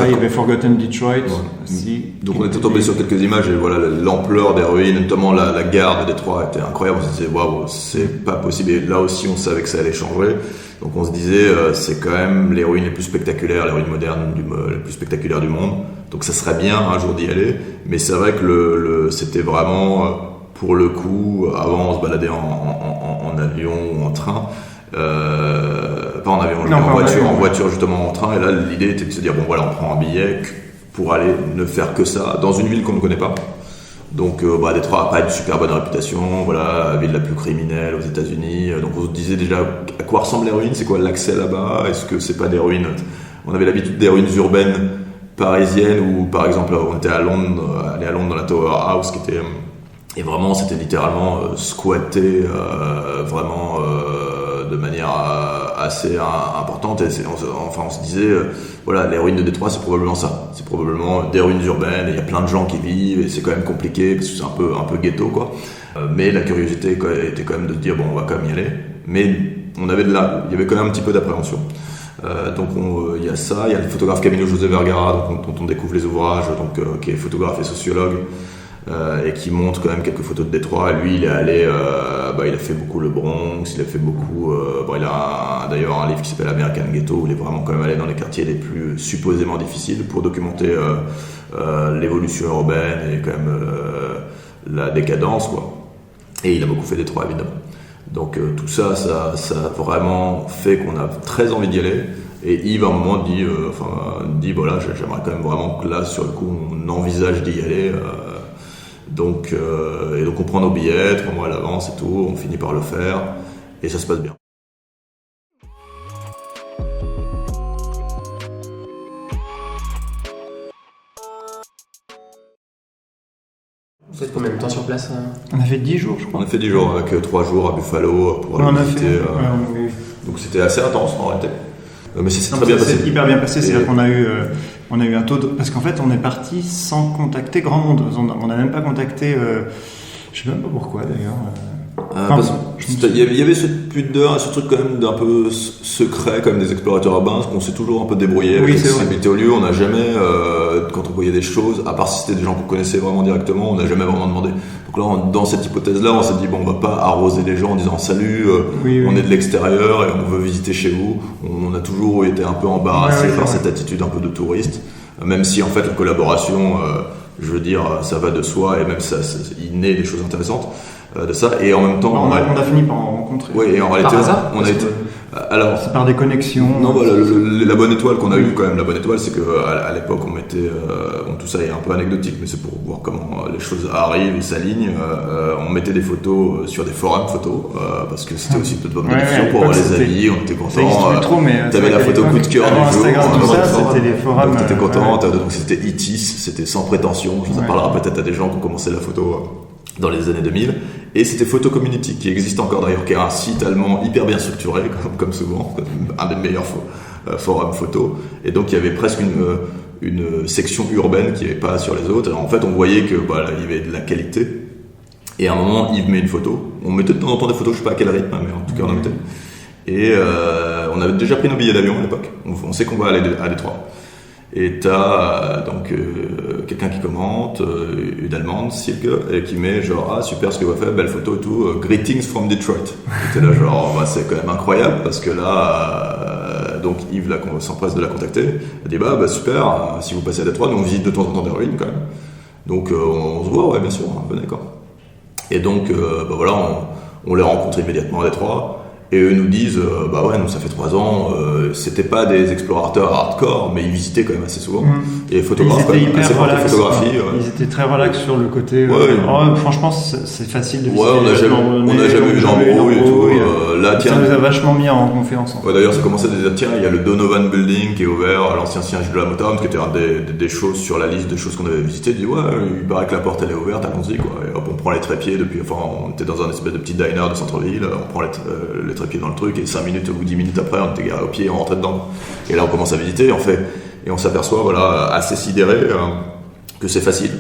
Speaker 4: Il y avait Forgotten Detroit aussi.
Speaker 3: Donc on était tombé sur quelques images et voilà l'ampleur des ruines, notamment la gare de Détroit était incroyable. On se disait waouh, c'est pas possible. Et là aussi, on savait que ça allait changer. Donc on se disait c'est quand même les ruines les plus spectaculaires, les ruines modernes les plus spectaculaires du monde. Donc ça serait bien un jour d'y aller. Mais c'est vrai que c'était vraiment pour le coup. Avant on se baladait en avion ou en train. Pas en avion, en voiture justement, en train. Et là l'idée était de se dire bon voilà, on prend un billet pour aller ne faire que ça dans une ville qu'on ne connaît pas. Donc Détroit n'a pas une super bonne réputation, voilà, la ville la plus criminelle aux États-Unis. Donc on se disait déjà à quoi ressemblent les ruines, c'est quoi l'accès là-bas, est-ce que c'est pas des ruines. On avait l'habitude des ruines urbaines parisiennes où par exemple on était allé à Londres dans la Tower House qui était et vraiment c'était littéralement squatté vraiment de manière assez importante et on se disait voilà, les ruines de Détroit c'est probablement ça, c'est probablement des ruines urbaines et il y a plein de gens qui vivent et c'est quand même compliqué parce que c'est un peu ghetto quoi, mais la curiosité était quand même de se dire bon on va quand même y aller, mais il y avait quand même un petit peu d'appréhension. Donc il y a ça, il y a le photographe Camilo José Vergara dont on découvre les ouvrages, qui est photographe et sociologue et qui montre quand même quelques photos de Détroit. Et lui il est allé, il a fait beaucoup le Bronx, il a fait beaucoup, il a d'ailleurs un livre qui s'appelle American Ghetto où il est vraiment quand même allé dans les quartiers les plus supposément difficiles pour documenter l'évolution urbaine et quand même la décadence quoi. Et il a beaucoup fait Détroit évidemment. Donc tout ça a vraiment fait qu'on a très envie d'y aller. Et Yves, à un moment, dit voilà, j'aimerais quand même vraiment que là, sur le coup, on envisage d'y aller. Donc on prend nos billets, 3 mois à l'avance et tout, on finit par le faire, et ça se passe bien.
Speaker 2: Vous êtes combien de temps sur place
Speaker 4: On a fait 10 jours, je crois.
Speaker 3: On a fait 10 jours avec 3 jours à Buffalo pour aller visiter.
Speaker 4: Oui.
Speaker 3: Donc c'était assez intense en réalité. Mais c'est très bien
Speaker 4: passé.
Speaker 3: passé.
Speaker 4: C'est hyper bien passé, c'est-à-dire qu'on a eu un taux de... Parce qu'en fait, on est parti sans contacter grand monde. On n'a même pas contacté... je sais même pas pourquoi d'ailleurs.
Speaker 3: Il y avait cette pudeur, ce truc quand même d'un peu secret, quand même des explorateurs urbains, parce qu'on s'est toujours un peu débrouillé avec l'accessibilité au lieu. On n'a jamais, quand on voyait des choses, à part si c'était des gens qu'on connaissait vraiment directement, on n'a jamais vraiment demandé. Donc là, dans cette hypothèse-là, on s'est dit bon, on va pas arroser les gens en disant salut, on est de l'extérieur et on veut visiter chez vous. On a toujours été un peu embarrassé par cette attitude un peu de touriste, même si en fait la collaboration, je veux dire, ça va de soi et même ça il naît des choses intéressantes. De ça, et en même temps
Speaker 4: on a fini par en rencontrer.
Speaker 3: Oui, et en réalité
Speaker 2: par hasard,
Speaker 3: on a été alors
Speaker 4: c'est par des connexions.
Speaker 3: Non, voilà, la bonne étoile qu'on a eu quand même, la bonne étoile, c'est que à l'époque on mettait tout ça est un peu anecdotique, mais c'est pour voir comment les choses arrivent et s'alignent. On mettait des photos sur des forums photos parce que c'était aussi peut-être bonne diffusion pour avoir les avis, on était contents. T'avais la photo coup de cœur du jour,
Speaker 4: tout ça, c'était les forums.
Speaker 3: T'étais content, donc c'était ITIS, c'était sans prétention. Ça parlera peut-être à des gens qui ont commencé la photo dans les années 2000, et c'était Photo Community, qui existe encore d'ailleurs, qui est un site allemand hyper bien structuré, comme souvent, un des meilleurs forums photo, et donc il y avait presque une section urbaine qui n'est pas sur les autres, et en fait on voyait que il y avait de la qualité, et à un moment Yves met une photo, on mettait de temps en temps des photos, je sais pas à quel rythme, mais en tout cas on en mettait, et on avait déjà pris nos billets d'avion à l'époque, on sait qu'on va aller à Détroit. Et t'as quelqu'un qui commente, une allemande, Silke, et qui met genre super ce que vous avez fait, belle photo et tout, greetings from Detroit. J'étais là genre c'est quand même incroyable parce que là donc Yves s'empresse de la contacter. Elle dit super, si vous passez à Détroit, nous on visite de temps en temps des ruines quand même. Donc on se voit, ouais bien sûr, venez quoi. Et donc on les rencontre immédiatement à Détroit. Et eux nous disent, nous ça fait 3 ans, c'était pas des explorateurs hardcore, mais ils visitaient quand même assez souvent. Et les photographes,
Speaker 4: ils étaient hyper relax.
Speaker 3: Photographie,
Speaker 4: Ils étaient très relax sur le côté. Franchement, c'est facile de visiter.
Speaker 3: On n'a jamais eu d'embrouille et tout. Là,
Speaker 4: ça nous a vachement mis en confiance.
Speaker 3: D'ailleurs, ça commençait à dire tiens, il y a le Donovan Building qui est ouvert à l'ancien siège de la Motown, qui était des choses sur la liste des choses qu'on avait visitées. Il dit il paraît que la porte elle est ouverte, allons-y quoi. Et hop, on prend les trépieds on était dans un espèce de petit diner de centre-ville, on prend les trépieds dans le truc et 5 minutes ou 10 minutes après on était garé au pied et on rentrait dedans et là on commence à visiter et on s'aperçoit assez sidéré que c'est facile,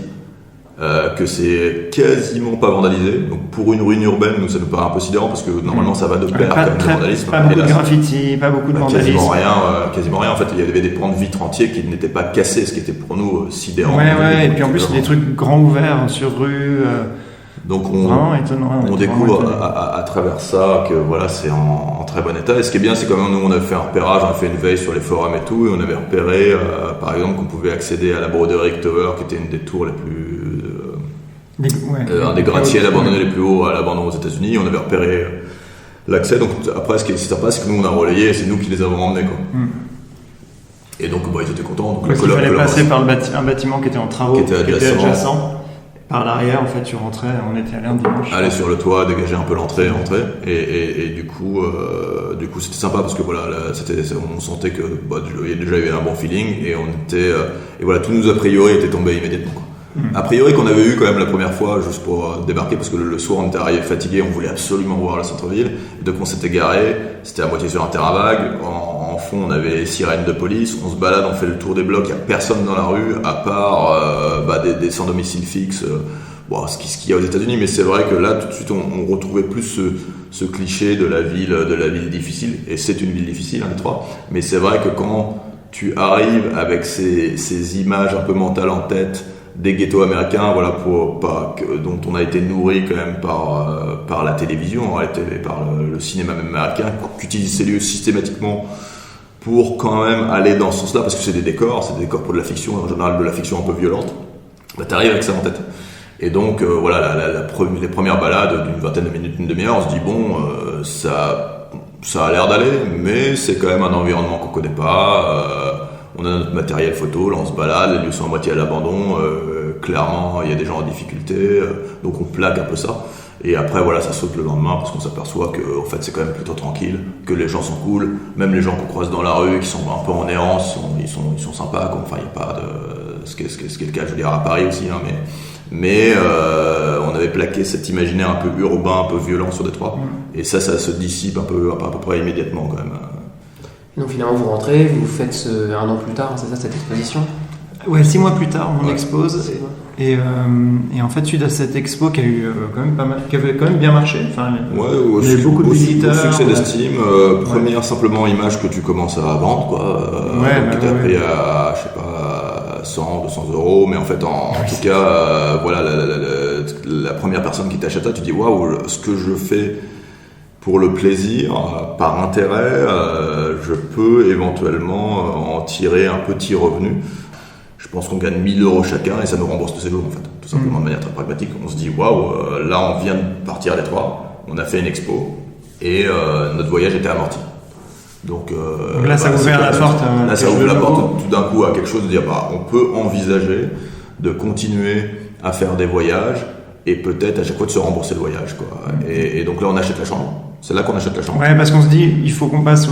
Speaker 3: que c'est quasiment pas vandalisé, donc pour une ruine urbaine nous ça nous paraît un peu sidérant parce que normalement ça va de pair avec le vandalisme,
Speaker 4: pas beaucoup de graffiti, pas beaucoup de vandalisme,
Speaker 3: quasiment rien en fait. Il y avait des pans de vitres entiers qui n'étaient pas cassés, ce qui était pour nous sidérant.
Speaker 4: Et puis en plus c'est des trucs grands ouverts sur rue.
Speaker 3: Donc
Speaker 4: vraiment étonnant,
Speaker 3: on découvre à travers ça que c'est en très bon état. Et ce qui est bien, c'est quand même nous on a fait un repérage, on a fait une veille sur les forums et tout, et on avait repéré par exemple qu'on pouvait accéder à la Broderick Tower, qui était une des tours les plus un des gratte-ciels abandonnés les plus hauts à l'abandon aux États-Unis. On avait repéré l'accès. Donc après, ce qui est sympa, c'est que nous on a relayé et c'est nous qui les avons emmenés quoi. Et donc ils étaient contents. Donc
Speaker 4: il fallait passer par un bâtiment qui était en travaux, qui était adjacent. Par l'arrière, en fait, tu rentrais, on était allé un dimanche.
Speaker 3: Aller sur le toit, dégager un peu l'entrée, rentrer. Et du coup, c'était sympa parce que on sentait que déjà il y avait un bon feeling et on était et tous nos a priori étaient tombés immédiatement quoi. A priori qu'on avait eu quand même la première fois juste pour débarquer parce que le soir on était arrivé fatigué, on voulait absolument voir le centre-ville. Et donc on s'était garé, c'était à moitié sur un terrain vague. En fond on avait les sirènes de police, on se balade, on fait le tour des blocs, il n'y a personne dans la rue à part des sans domicile fixe. Ce qu'il y a aux États-Unis, mais c'est vrai que là tout de suite on retrouvait plus ce cliché de la ville difficile, et c'est une ville difficile Détroit, mais c'est vrai que quand tu arrives avec ces images un peu mentales en tête des ghettos américains, dont on a été nourri quand même par la télévision, par le cinéma même américain, qui utilise ces lieux systématiquement pour quand même aller dans ce sens-là, parce que c'est des décors pour de la fiction, en général de la fiction un peu violente. T'arrives avec ça en tête. Et donc les premières balades d'une vingtaine de minutes, une demi-heure, on se dit ça a l'air d'aller, mais c'est quand même un environnement qu'on connaît pas. On a notre matériel photo, là on se balade, les lieux sont à moitié à l'abandon, clairement il y a des gens en difficulté, donc on plaque un peu ça. Et après voilà, ça saute le lendemain parce qu'on s'aperçoit que en fait c'est quand même plutôt tranquille, que les gens sont cool, même les gens qu'on croise dans la rue qui sont un peu en errance, ils sont sympas, quoi. Enfin il n'y a pas de... ce qui est le cas je veux dire à Paris aussi, hein, mais on avait plaqué cet imaginaire un peu urbain, un peu violent sur Détroit, et ça se dissipe à peu près immédiatement quand même.
Speaker 2: Donc finalement vous rentrez, vous faites un an plus tard, c'est ça cette exposition?
Speaker 4: Ouais, 6 mois plus tard, on expose. Et en fait, suite à cette expo qui a eu quand même pas mal, qui avait quand même bien marché. Enfin, il y avait beaucoup de visiteurs.
Speaker 3: Succès d'estime. Première simplement image que tu commences à vendre, quoi. Qui t'a payé à, je sais pas, 100, 200 euros. Mais en fait, en tout cas, voilà, la première personne qui t'achète ça, tu dis waouh, ce que je fais pour le plaisir, par intérêt, je peux éventuellement en tirer un petit revenu. Je pense qu'on gagne 1000 euros chacun et ça nous rembourse le séjour en fait, tout simplement de manière très pragmatique. On se dit waouh, là on vient de partir à Détroit, on a fait une expo et notre voyage était amorti. Donc
Speaker 4: là ça ouvre la porte.
Speaker 3: Là ça ouvre la porte tout d'un coup à quelque chose de dire on peut envisager de continuer à faire des voyages et peut-être à chaque fois de se rembourser le voyage, quoi. Et donc là on achète la chambre. C'est là qu'on achète la chambre.
Speaker 4: Ouais, parce qu'on se dit il faut qu'on passe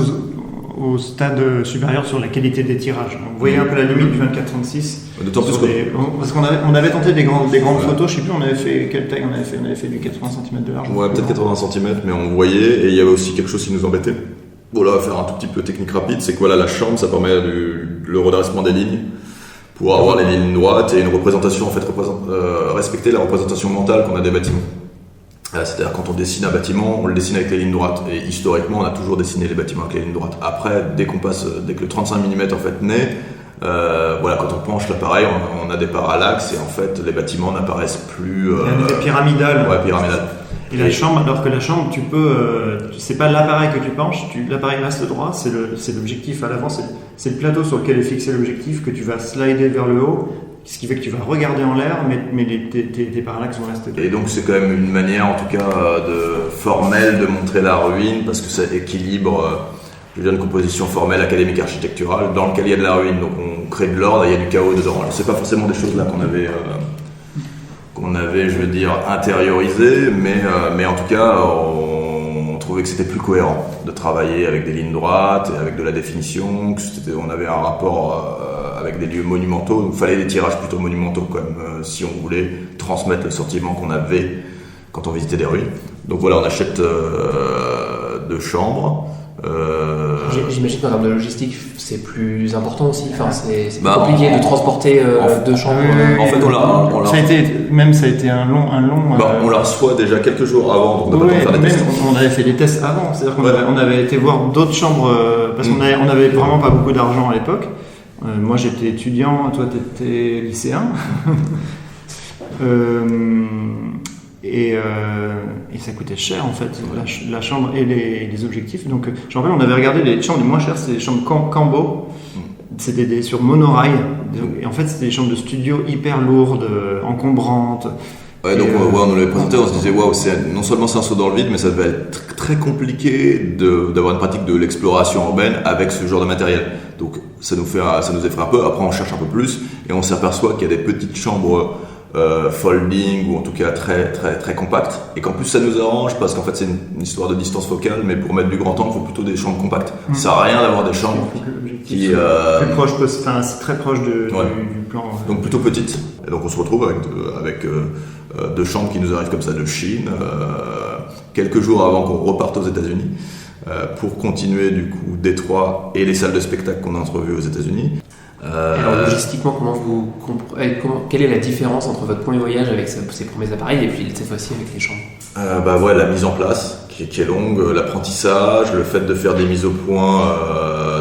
Speaker 4: au stade supérieur sur la qualité des tirages. Donc, vous voyez un peu la limite du 24-36.
Speaker 3: D'autant plus
Speaker 4: parce qu'on avait tenté des grandes photos, je sais plus, on avait fait quelle taille on avait fait du 80 cm de large.
Speaker 3: Ouais, peut-être 80 cm, mais on voyait, et il y avait aussi quelque chose qui nous embêtait. Voilà, on va faire un tout petit peu technique rapide, c'est que voilà, la chambre, ça permet le redressement des lignes pour avoir les lignes droites et une représentation, en fait, respecter la représentation mentale qu'on a des bâtiments. C'est-à-dire quand on dessine un bâtiment, on le dessine avec les lignes droites. Et historiquement, on a toujours dessiné les bâtiments avec les lignes droites. Après, dès que le 35 mm en fait naît, voilà, quand on penche l'appareil, on a des parallaxes et en fait, les bâtiments n'apparaissent plus.
Speaker 4: Il y a un effet pyramidal.
Speaker 3: Ouais, pyramidal.
Speaker 4: Et la chambre, alors que la chambre, tu peux, c'est pas l'appareil que tu penches, l'appareil reste droit, c'est l'objectif à l'avant, c'est le plateau sur lequel est fixé l'objectif que tu vas slider vers le haut. Ce qui fait que tu vas regarder en l'air, mais tes parallaxes vont rester.
Speaker 3: Et donc c'est quand même une manière, en tout cas, formelle de montrer la ruine, parce que ça équilibre une composition formelle, académique, architecturale, dans lequel il y a de la ruine. Donc on crée de l'ordre et il y a du chaos dedans. Alors c'est pas forcément des choses là qu'on avait, je veux dire, intériorisées, mais en tout cas, on trouvait que c'était plus cohérent de travailler avec des lignes droites et avec de la définition, on avait un rapport avec des lieux monumentaux, donc il fallait des tirages plutôt monumentaux quand même, si on voulait transmettre le sentiment qu'on avait quand on visitait des ruines. Donc voilà, on achète 2 chambres.
Speaker 2: J'imagine qu'en termes de logistique, c'est plus important aussi. Enfin, c'est plus compliqué de transporter 2 chambres.
Speaker 3: En fait,
Speaker 4: ça a été un long.
Speaker 3: On la reçoit déjà quelques jours avant, donc on n'a pas le temps de faire des tests.
Speaker 4: On avait fait des tests avant, c'est-à-dire qu'on avait été voir d'autres chambres parce qu'on avait vraiment pas beaucoup d'argent à l'époque. Moi j'étais étudiant, toi t'étais lycéen. Et ça coûtait cher en fait, la chambre et les objectifs. Donc je me rappelle, on avait regardé les chambres les moins chères, c'était les chambres Cambo. C'était sur monorail. Et en fait, c'était des chambres de studio hyper lourdes, encombrantes.
Speaker 3: Ouais, donc on nous l'avait présenté, on se disait waouh, non seulement c'est un saut dans le vide, mais ça devait être très compliqué d'avoir une pratique de l'exploration urbaine avec ce genre de matériel. Donc ça nous effraie un peu. Après on cherche un peu plus et on s'aperçoit qu'il y a des petites chambres folding ou en tout cas très très très compactes et qu'en plus ça nous arrange parce qu'en fait c'est une histoire de distance focale, mais pour mettre du grand angle il faut plutôt des chambres compactes. Ça sert à rien d'avoir des chambres qui
Speaker 4: plus proche, c'est très proche du plan.
Speaker 3: Donc plutôt petites. Et donc on se retrouve avec 2 chambres qui nous arrivent comme ça de Chine quelques jours avant qu'on reparte aux États-Unis pour continuer du coup Détroit et les salles de spectacle qu'on a entrevues aux États-Unis.
Speaker 2: Alors logistiquement, quelle est la différence entre votre premier voyage avec ces premiers appareils et puis cette fois-ci avec les chambres?
Speaker 3: La mise en place qui est longue, l'apprentissage, le fait de faire des mises au point,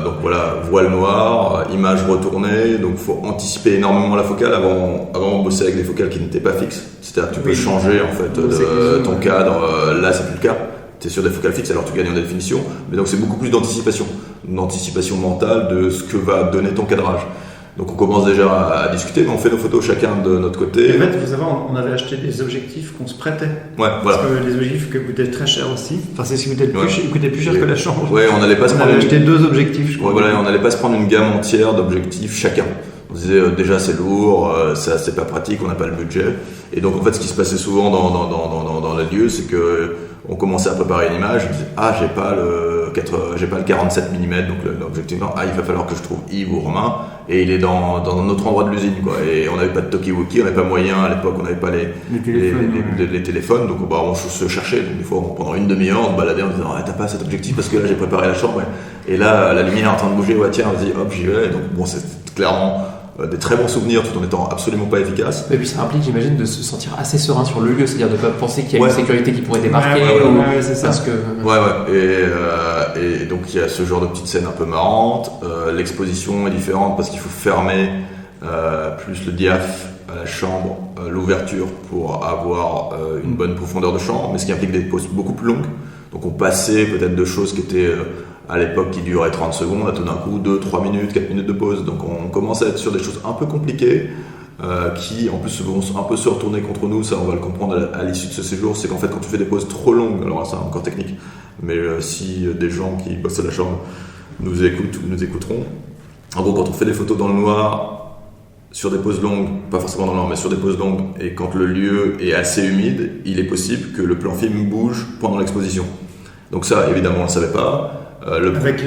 Speaker 3: donc voilà, voile noir, image retournée, donc il faut anticiper énormément la focale. Avant on bossait avec des focales qui n'étaient pas fixes, c'est-à-dire que tu peux changer en fait ton cadre, là c'est plus le cas. Tu es sur des focales fixes, alors tu gagnes en définition, mais donc c'est beaucoup plus d'anticipation mentale de ce que va donner ton cadrage. Donc on commence déjà à discuter, mais on fait nos photos chacun de notre côté.
Speaker 4: Et en fait, il faut savoir, on avait acheté des objectifs qu'on se prêtait.
Speaker 3: Ouais,
Speaker 4: Parce
Speaker 3: voilà.
Speaker 4: que les objectifs que coûtaient très cher aussi. Enfin, c'est ce qui coûtait plus cher que la chambre.
Speaker 3: Ouais, on n'allait pas se
Speaker 4: On
Speaker 3: prendre
Speaker 4: avait acheté 2 objectifs, je crois.
Speaker 3: Ouais, voilà, on n'allait pas se prendre une gamme entière d'objectifs chacun. On se disait déjà c'est lourd, ça c'est pas pratique, on n'a pas le budget. Et donc en fait ce qui se passait souvent dans les lieux, c'est que on commençait à préparer une image, on disait j'ai pas le 47 mm, donc l'objectif, il va falloir que je trouve Yves ou Romain, et il est dans notre endroit de l'usine, quoi. Et on n'avait pas de talkie-walkie, on n'avait pas moyen à l'époque, on n'avait pas les téléphones, donc on se cherchait. Donc, des fois pendant une demi-heure on se baladait en disant t'as pas cet objectif parce que là j'ai préparé la chambre, et là la lumière est en train de bouger, ouais tiens vas-y hop j'y vais. Et donc bon, c'est clairement des très bons souvenirs tout en étant absolument pas efficace.
Speaker 2: Et puis ça implique, j'imagine, de se sentir assez serein sur le lieu, c'est-à-dire de ne pas penser qu'il y a
Speaker 3: Ouais.
Speaker 2: une sécurité qui pourrait débarquer.
Speaker 4: Ouais, c'est ça.
Speaker 2: Parce que...
Speaker 3: Et donc il y a ce genre de petites scènes un peu marrantes. L'exposition est différente parce qu'il faut fermer plus le diaph à la chambre, l'ouverture pour avoir une bonne profondeur de champ, mais ce qui implique des pauses beaucoup plus longues. Donc on passait peut-être de choses qui étaient à l'époque qui duraient 30 secondes à tout d'un coup 2, 3 minutes, 4 minutes de pause. Donc on commence à être sur des choses un peu compliquées qui en plus vont un peu se retourner contre nous. Ça on va le comprendre à l'issue de ce séjour, c'est qu'en fait quand tu fais des pauses trop longues, alors là c'est encore technique, mais si des gens qui bossent à la chambre nous écoutent ou nous écouteront, en gros quand on fait des photos dans le noir sur des pauses longues, pas forcément dans le noir mais sur des pauses longues, et quand le lieu est assez humide, il est possible que le plan film bouge pendant l'exposition. Donc ça évidemment on ne le savait pas.
Speaker 4: Avec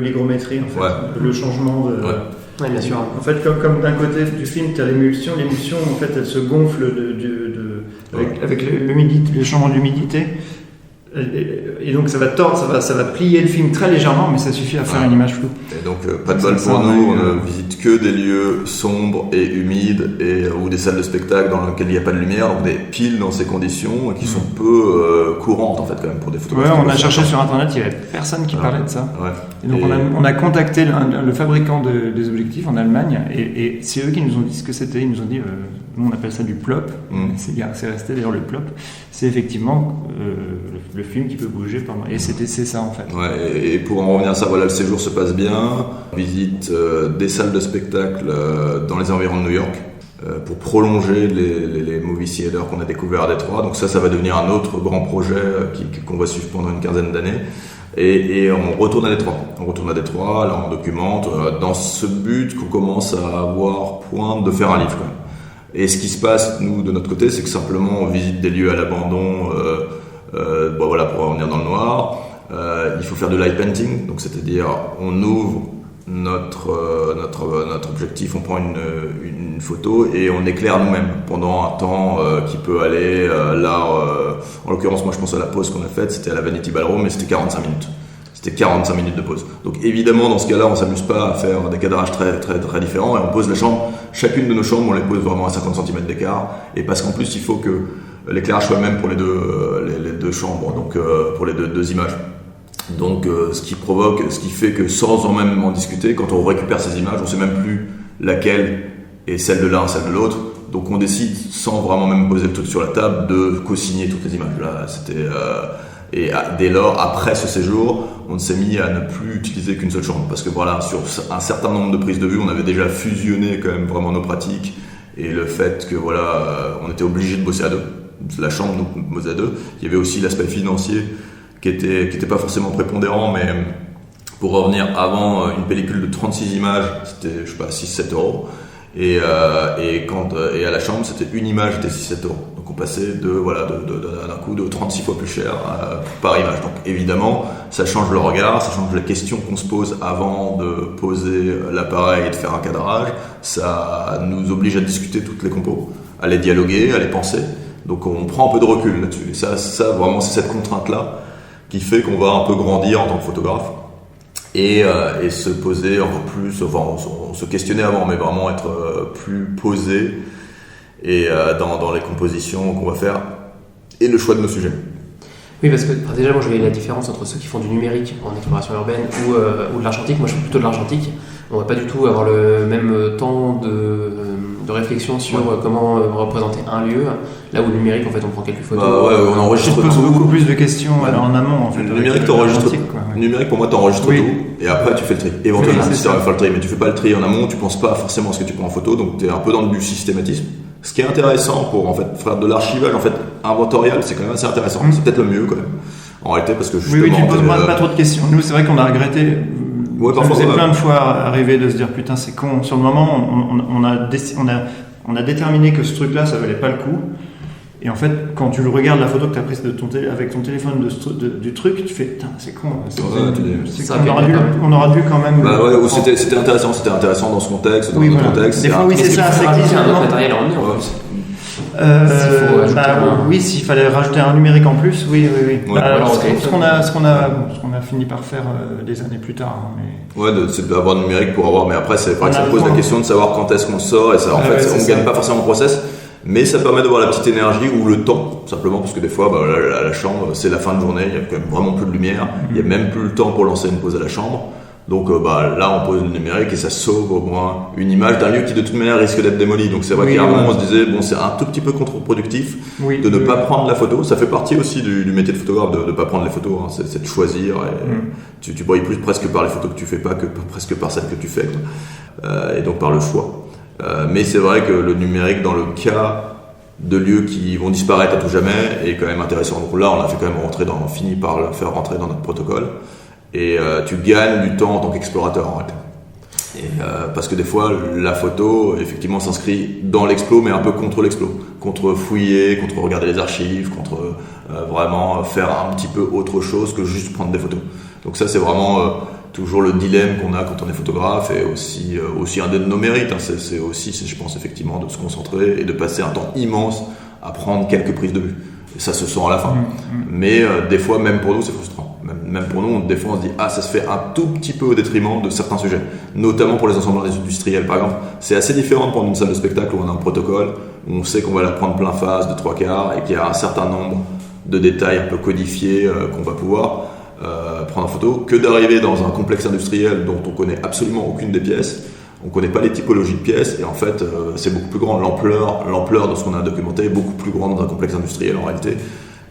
Speaker 4: l'hygrométrie, en fait,
Speaker 3: Ouais.
Speaker 4: le changement de...
Speaker 3: Ouais.
Speaker 2: Ouais, bien sûr.
Speaker 4: En fait, comme d'un côté du film, tu as l'émulsion, en fait, elle se gonfle avec l'humidité, le changement d'humidité. Et donc ça va tordre, ça va plier le film très légèrement, mais ça suffit à faire une image floue.
Speaker 3: Et donc pas de bol pour nous, on ne visite que des lieux sombres et humides ou des salles de spectacle dans lesquelles il n'y a pas de lumière, donc des piles dans ces conditions qui sont peu courantes en fait quand même pour des photographes.
Speaker 4: Ouais, on a cherché sur internet, il n'y avait personne qui parlait de ça.
Speaker 3: Ouais.
Speaker 4: Et donc on a contacté le fabricant des objectifs en Allemagne, et c'est eux qui nous ont dit ce que c'était. Ils nous ont dit, nous on appelle ça du plop, c'est resté d'ailleurs le plop, c'est effectivement le film qui peut bouger pendant. Et c'est ça en fait.
Speaker 3: Ouais, et pour en revenir à ça, voilà, le séjour se passe bien. On visite des salles de spectacle dans les environs de New York pour prolonger les movie theaters qu'on a découvert à Détroit. Donc ça va devenir un autre grand projet qu'on va suivre pendant une quinzaine d'années. Et on retourne à Détroit. Là on documente dans ce but qu'on commence à avoir point de faire un livre quand même. Et ce qui se passe nous de notre côté, c'est que simplement on visite des lieux à l'abandon. Voilà, pour revenir dans le noir, il faut faire de light painting, donc c'est-à-dire on ouvre notre objectif, on prend une photo et on éclaire nous-mêmes pendant un temps qui peut aller en l'occurrence moi je pense à la pause qu'on a faite, c'était à la Vanity Ballroom, mais c'était 45 minutes. C'était 45 minutes de pause. Donc évidemment, dans ce cas-là, on s'amuse pas à faire des cadrages très, très, très différents et on pose la chambre, chacune de nos chambres, on les pose vraiment à 50 cm d'écart, et parce qu'en plus, il faut que l'éclairage soit le même pour les deux chambres, donc pour les deux images. Donc ce qui fait que sans en même en discuter, quand on récupère ces images, on sait même plus laquelle est celle de l'un, celle de l'autre. Donc on décide, sans vraiment même poser le truc sur la table, de co-signer toutes les images. Là, c'était... Et dès lors, après ce séjour, on s'est mis à ne plus utiliser qu'une seule chambre. Parce que voilà, sur un certain nombre de prises de vue, on avait déjà fusionné quand même vraiment nos pratiques. Et le fait que voilà, on était obligé de bosser à deux. La chambre nous bossait à deux. Il y avait aussi l'aspect financier qui était pas forcément prépondérant, mais pour revenir avant, une pellicule de 36 images, c'était, je sais pas, 6-7 euros. Et à la chambre, c'était une image, c'était 6-7 euros. Donc on passait d'un coup de 36 fois plus cher par image. Donc évidemment, ça change le regard, ça change la question qu'on se pose avant de poser l'appareil et de faire un cadrage. Ça nous oblige à discuter toutes les compos, à les dialoguer, à les penser. Donc on prend un peu de recul là-dessus. Et ça vraiment, c'est cette contrainte-là qui fait qu'on va un peu grandir en tant que photographe. Et se poser encore plus, enfin on se questionnait avant, mais vraiment être plus posé et dans les compositions qu'on va faire et le choix de nos sujets.
Speaker 2: Oui, parce que déjà moi je voyais la différence entre ceux qui font du numérique en exploration urbaine ou de l'argentique. Moi je fais plutôt de l'argentique. On va pas du tout avoir le même temps de réflexion sur comment représenter un lieu. Là où le numérique, en fait, on prend quelques photos.
Speaker 3: On enregistre
Speaker 4: beaucoup plus de questions en amont. En fait,
Speaker 3: le numérique, t'enregistres Numérique, pour moi, t'enregistres tout et après tu fais le tri. Éventuellement, si tu vas faire le tri, mais tu fais pas le tri en amont, tu penses pas forcément à ce que tu prends en photo, donc tu es un peu dans du systématisme. Ce qui est intéressant pour en fait faire de l'archivage en fait inventorial, c'est quand même assez intéressant. C'est peut-être le mieux quand même. En réalité, parce que justement.
Speaker 4: Oui, tu ne poses pas trop de questions. Nous, c'est vrai qu'on a regretté. Ça nous est plein de fois arrivé de se dire putain, c'est con. Sur le moment, on a déterminé que ce truc-là, ça valait pas le coup. Et en fait, quand tu regardes la photo que tu as prise avec ton téléphone du truc, tu fais putain, c'est con. On aura dû quand même.
Speaker 3: C'était intéressant dans ce contexte, dans notre contexte.
Speaker 4: Des fois, oui, c'est ça.
Speaker 2: C'est un autre matériel en ligne en plus.
Speaker 4: Oui, s'il fallait rajouter un numérique en plus, oui. Ce qu'on a fini par faire des années plus tard.
Speaker 3: C'est d'avoir du numérique pour avoir. Mais après, c'est vrai que ça pose la question de savoir quand est-ce qu'on le sort. Et ça, en fait, on ne gagne pas forcément le process. Mais ça permet d'avoir la petite énergie ou le temps, simplement parce que des fois, la chambre, c'est la fin de journée, il y a quand même vraiment plus de lumière, il n'y a même plus le temps pour lancer une pause à la chambre. Donc là, on pose le numérique et ça sauve au moins une image d'un lieu qui de toute manière risque d'être démoli. Donc c'est vrai qu'à un moment, on se disait, c'est un tout petit peu contre-productif de ne pas prendre la photo. Ça fait partie aussi du métier de photographe de ne pas prendre les photos, hein. C'est de choisir. Et tu brilles plus presque par les photos que tu fais pas que presque par celles que tu fais. Et donc par le choix. Mais c'est vrai que le numérique, dans le cas de lieux qui vont disparaître à tout jamais, est quand même intéressant. Donc là, on a fait quand même fini par le faire rentrer dans notre protocole. Et tu gagnes du temps en tant qu'explorateur en réalité. Parce que des fois, la photo, effectivement, s'inscrit dans l'explo, mais un peu contre l'explo. Contre fouiller, contre regarder les archives, contre vraiment faire un petit peu autre chose que juste prendre des photos. Donc ça, c'est vraiment toujours le dilemme qu'on a quand on est photographe et aussi un de nos mérites. C'est aussi, je pense, effectivement, de se concentrer et de passer un temps immense à prendre quelques prises de vue. Et ça se sent à la fin. Mais des fois, même pour nous, c'est frustrant. Même pour nous, des fois, on se dit ça se fait un tout petit peu au détriment de certains sujets, notamment pour les ensembles industriels, par exemple. C'est assez différent de prendre une salle de spectacle où on a un protocole, où on sait qu'on va la prendre plein face de 3/4 et qu'il y a un certain nombre de détails un peu codifiés qu'on va pouvoir prendre en photo, que d'arriver dans un complexe industriel dont on connaît absolument aucune des pièces. On connaît pas les typologies de pièces et en fait c'est beaucoup plus grand. L'ampleur de ce qu'on a documenté est beaucoup plus grande dans un complexe industriel en réalité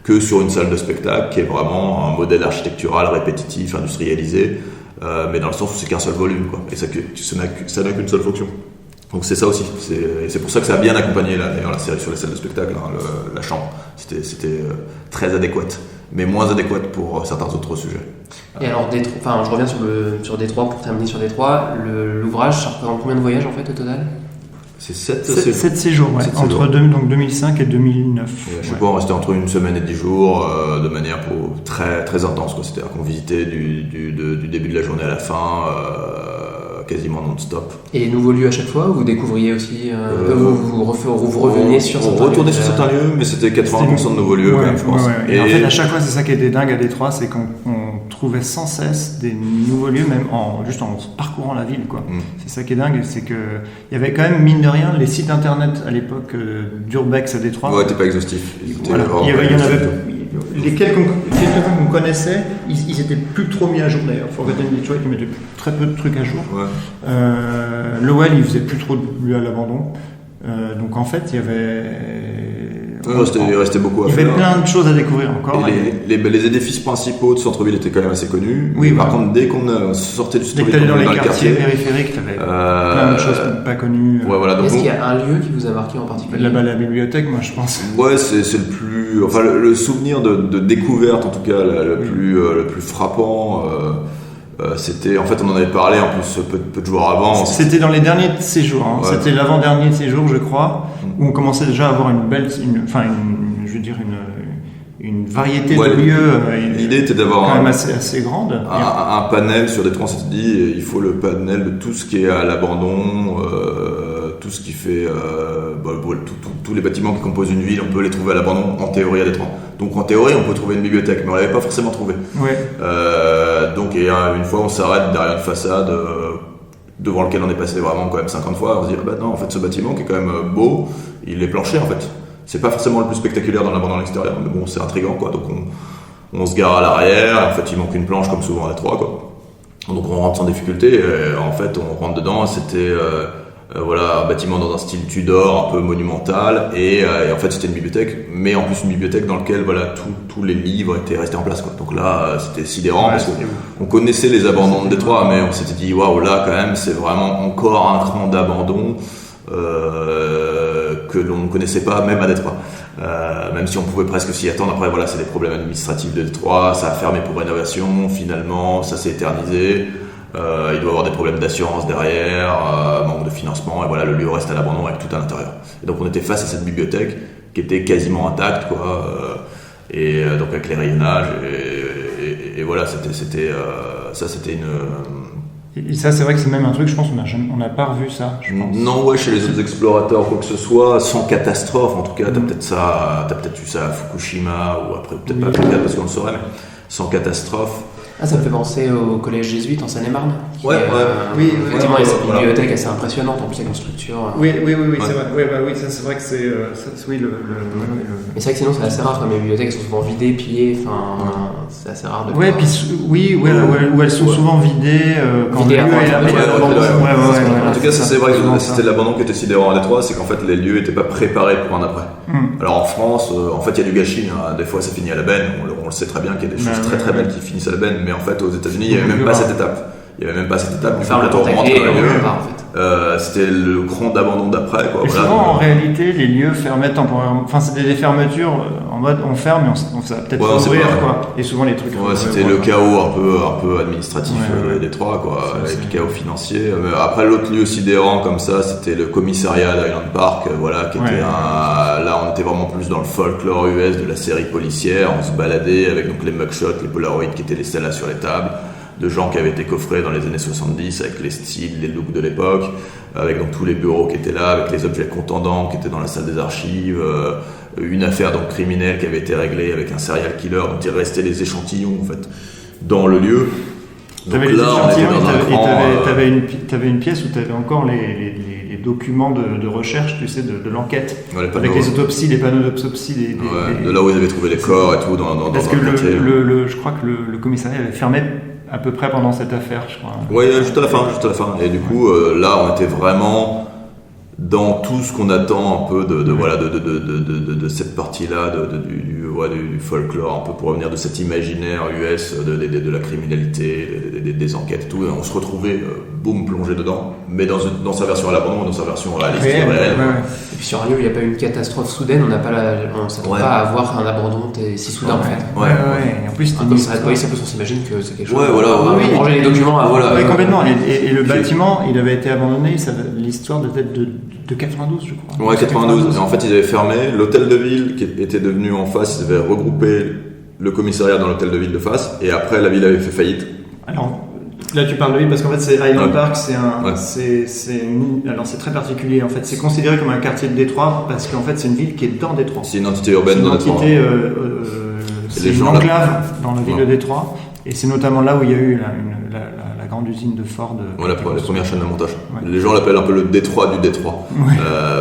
Speaker 3: que sur une salle de spectacle qui est vraiment un modèle architectural répétitif, industrialisé, mais dans le sens où c'est qu'un seul volume, quoi. Et ça n'a qu'une seule fonction. Donc c'est ça aussi. C'est pour ça que ça a bien accompagné d'ailleurs la série sur les salles de spectacle, hein, la chambre. C'était très adéquate, mais moins adéquate pour certains autres sujets.
Speaker 2: Et alors, je reviens sur Détroit pour terminer sur Détroit. L'ouvrage, ça représente combien de voyages en fait au total ?
Speaker 3: C'est 7
Speaker 4: séjours, entre 2005 et 2009.
Speaker 3: Je sais pas, on restait entre une semaine et 10 jours de manière très, très intense, quoi. C'est-à-dire qu'on visitait du début de la journée à la fin, quasiment non-stop.
Speaker 2: Et nouveaux lieux à chaque fois, vous découvriez aussi, vous reveniez sur certains lieux.
Speaker 3: On retournait sur certains lieux, mais c'était 80% de nouveaux lieux quand même, je pense.
Speaker 4: Et en fait, à chaque fois, c'est ça qui était dingue à Détroit, c'est qu'on trouvait sans cesse des nouveaux lieux, même juste en parcourant la ville, quoi. C'est ça qui est dingue, c'est que il y avait quand même, mine de rien, les sites internet à l'époque d'Urbex à Détroit.
Speaker 3: Ouais, t'es pas exhaustif.
Speaker 4: Il y en avait. Les quelques-uns qu'on connaissait, ils étaient plus trop mis à jour d'ailleurs. Forgotten Detroit, ils mettaient très peu de trucs à jour.
Speaker 3: Ouais.
Speaker 4: Lowell, il faisait plus trop de lieux à l'abandon. Donc en fait, il y avait.
Speaker 3: Il restait beaucoup à faire.
Speaker 4: Il y avait plein de choses à découvrir encore.
Speaker 3: Les édifices principaux de centre-ville étaient quand même assez connus.
Speaker 4: Oui,
Speaker 3: par contre, dès qu'on sortait du centre-ville,
Speaker 4: dès que t'allais dans les quartiers périphériques, t'avais plein de choses pas connues.
Speaker 2: Est-ce qu'il y a un lieu qui vous a marqué en particulier ?
Speaker 4: Là-bas, la bibliothèque, moi, je pense.
Speaker 3: Ouais, c'est le plus. Enfin, le souvenir de découverte, en tout cas, le plus frappant. C'était, en fait, on en avait parlé en plus peu de jours avant.
Speaker 4: C'était dans les derniers séjours. Hein. Ouais. C'était l'avant-dernier séjour, je crois, où on commençait déjà à avoir une variété de lieux.
Speaker 3: L'idée était d'avoir
Speaker 4: quand même assez grande.
Speaker 3: Un panel sur Détroit. On s'était dit, il faut le panel de tout ce qui est à l'abandon, tout ce qui fait tous les bâtiments qui composent une ville, on peut les trouver à l'abandon en théorie à Détroit. Donc en théorie, on peut trouver une bibliothèque, mais on l'avait pas forcément trouvé.
Speaker 4: Ouais.
Speaker 3: Donc une fois, on s'arrête derrière une façade devant lequel on est passé vraiment quand même 50 fois. On se dit non, en fait, ce bâtiment qui est quand même beau, il est planché en fait. C'est pas forcément le plus spectaculaire dans l'abandon à l'extérieur, mais bon, c'est intriguant, quoi. Donc on se gare à l'arrière. Et en fait, il manque une planche comme souvent à Détroit, quoi. Donc on rentre sans difficulté. Et en fait, on rentre dedans. C'était Voilà, un bâtiment dans un style Tudor, un peu monumental, et en fait c'était une bibliothèque, mais en plus une bibliothèque dans laquelle voilà tous les livres étaient restés en place, quoi. Donc là c'était sidérant parce qu'on connaissait les abandons de Détroit, mais on s'était dit waouh, là quand même c'est vraiment encore un cran d'abandon que l'on ne connaissait pas même à Détroit. Même si on pouvait presque s'y attendre. Après voilà, c'est des problèmes administratifs de Détroit, ça a fermé pour rénovation, finalement ça s'est éternisé. Il doit y avoir des problèmes d'assurance derrière, manque de financement, et voilà, le lieu reste à l'abandon avec tout à l'intérieur. Et donc on était face à cette bibliothèque qui était quasiment intacte, quoi, et donc avec les rayonnages, et voilà, c'était une...
Speaker 4: Et ça, c'est vrai que c'est même un truc, je pense, on n'a pas revu ça, je pense.
Speaker 3: Non, ouais, chez les autres explorateurs, quoi que ce soit, sans catastrophe, en tout cas, t'as peut-être eu ça à Fukushima, ou après, peut-être pas à Fukushima, parce qu'on le saurait, mais sans catastrophe.
Speaker 2: Ah, ça me fait penser au collège jésuite en Seine-et-Marne.
Speaker 3: Oui,
Speaker 2: effectivement, il y a cette bibliothèque assez impressionnante, en plus avec une structure.
Speaker 4: Oui, c'est vrai. Oui, ça, c'est vrai que c'est. Oui,
Speaker 2: Mais c'est vrai que sinon, c'est assez rare, comme les bibliothèques, elles sont souvent vidées, pillées, c'est assez rare de.
Speaker 4: Ouais, puis où elles sont souvent vidées quand
Speaker 2: vidées avant.
Speaker 3: En tout cas, c'est vrai que c'était l'abandon qui était sidérant à Détroit, c'est qu'en fait, les lieux n'étaient pas préparés pour un après. Alors en France, en fait, il y a du gâchis, hein. Des fois ça finit à la benne, on le sait très bien qu'il y a des choses très belles qui finissent à la benne, mais en fait aux États-Unis il n'y avait même pas cette étape. Du coup, quand on rentre dans le lieu, c'était le cran d'abandon d'après, quoi.
Speaker 4: Et souvent, en réalité, les lieux fermaient temporairement. Enfin, c'était des fermetures en mode on ferme et ça va peut-être ouvrir, quoi. Et souvent les trucs.
Speaker 3: Ouais, c'était le chaos un peu administratif de Détroit, quoi, avec le chaos financier. Après, l'autre lieu sidérant comme ça, c'était le commissariat d'Highland Park, voilà, qui était là, on était vraiment plus dans le folklore US de la série policière. On se baladait avec donc les mugshots, les polaroids qui étaient laissés là sur les tables, de gens qui avaient été coffrés dans les années 70 avec les styles, les looks de l'époque, avec donc tous les bureaux qui étaient là, avec les objets contendants qui étaient dans la salle des archives, une affaire donc criminelle qui avait été réglée avec un serial killer dont il restait les échantillons en fait dans le lieu.
Speaker 4: Donc là, on était dans t'avais une pièce où t'avais encore les documents de recherche, tu sais, de l'enquête, avec les autopsies, les panneaux d'autopsie,
Speaker 3: de là où ils avaient trouvé les corps et tout dans
Speaker 4: parce que je crois que le commissariat avait fermé à peu près pendant cette affaire, je crois.
Speaker 3: Oui, juste à la fin. Et du coup, là, on était vraiment dans tout ce qu'on attend un peu de cette partie-là du folklore, un peu pour revenir de cet imaginaire US de la criminalité, des enquêtes et tout. Et on se retrouvait, boum, plongé dedans, mais dans sa version à l'abandon, dans sa version réaliste, réelle.
Speaker 2: Et puis sur un lieu où il n'y a pas eu une catastrophe soudaine, on ne s'attend pas à avoir un abandon si soudain en fait.
Speaker 4: Et en plus,
Speaker 2: un commissariat de police, on s'imagine que c'est quelque chose.
Speaker 3: Ranger
Speaker 2: les documents.
Speaker 4: Complètement. Et le bâtiment, il avait été abandonné. L'histoire de tête de 92, je crois.
Speaker 3: Ouais, 92. Et en fait, ils avaient fermé. L'hôtel de ville qui était devenu en face, ils avaient regroupé le commissariat dans l'hôtel de ville de face. Et après, la ville avait fait faillite.
Speaker 4: Alors, là, tu parles de ville parce qu'en fait, c'est Highland Park. Alors, c'est très particulier. En fait, c'est considéré comme un quartier de Détroit parce qu'en fait, c'est une ville qui est dans Détroit.
Speaker 3: C'est une entité urbaine dans Détroit.
Speaker 4: C'est une enclave dans la ville de Détroit. Et c'est notamment là où il y a eu la grande usine de Ford.
Speaker 3: Voilà, pour les premières chaînes de montage. Ouais. Les gens l'appellent un peu le Détroit du Détroit. Ouais.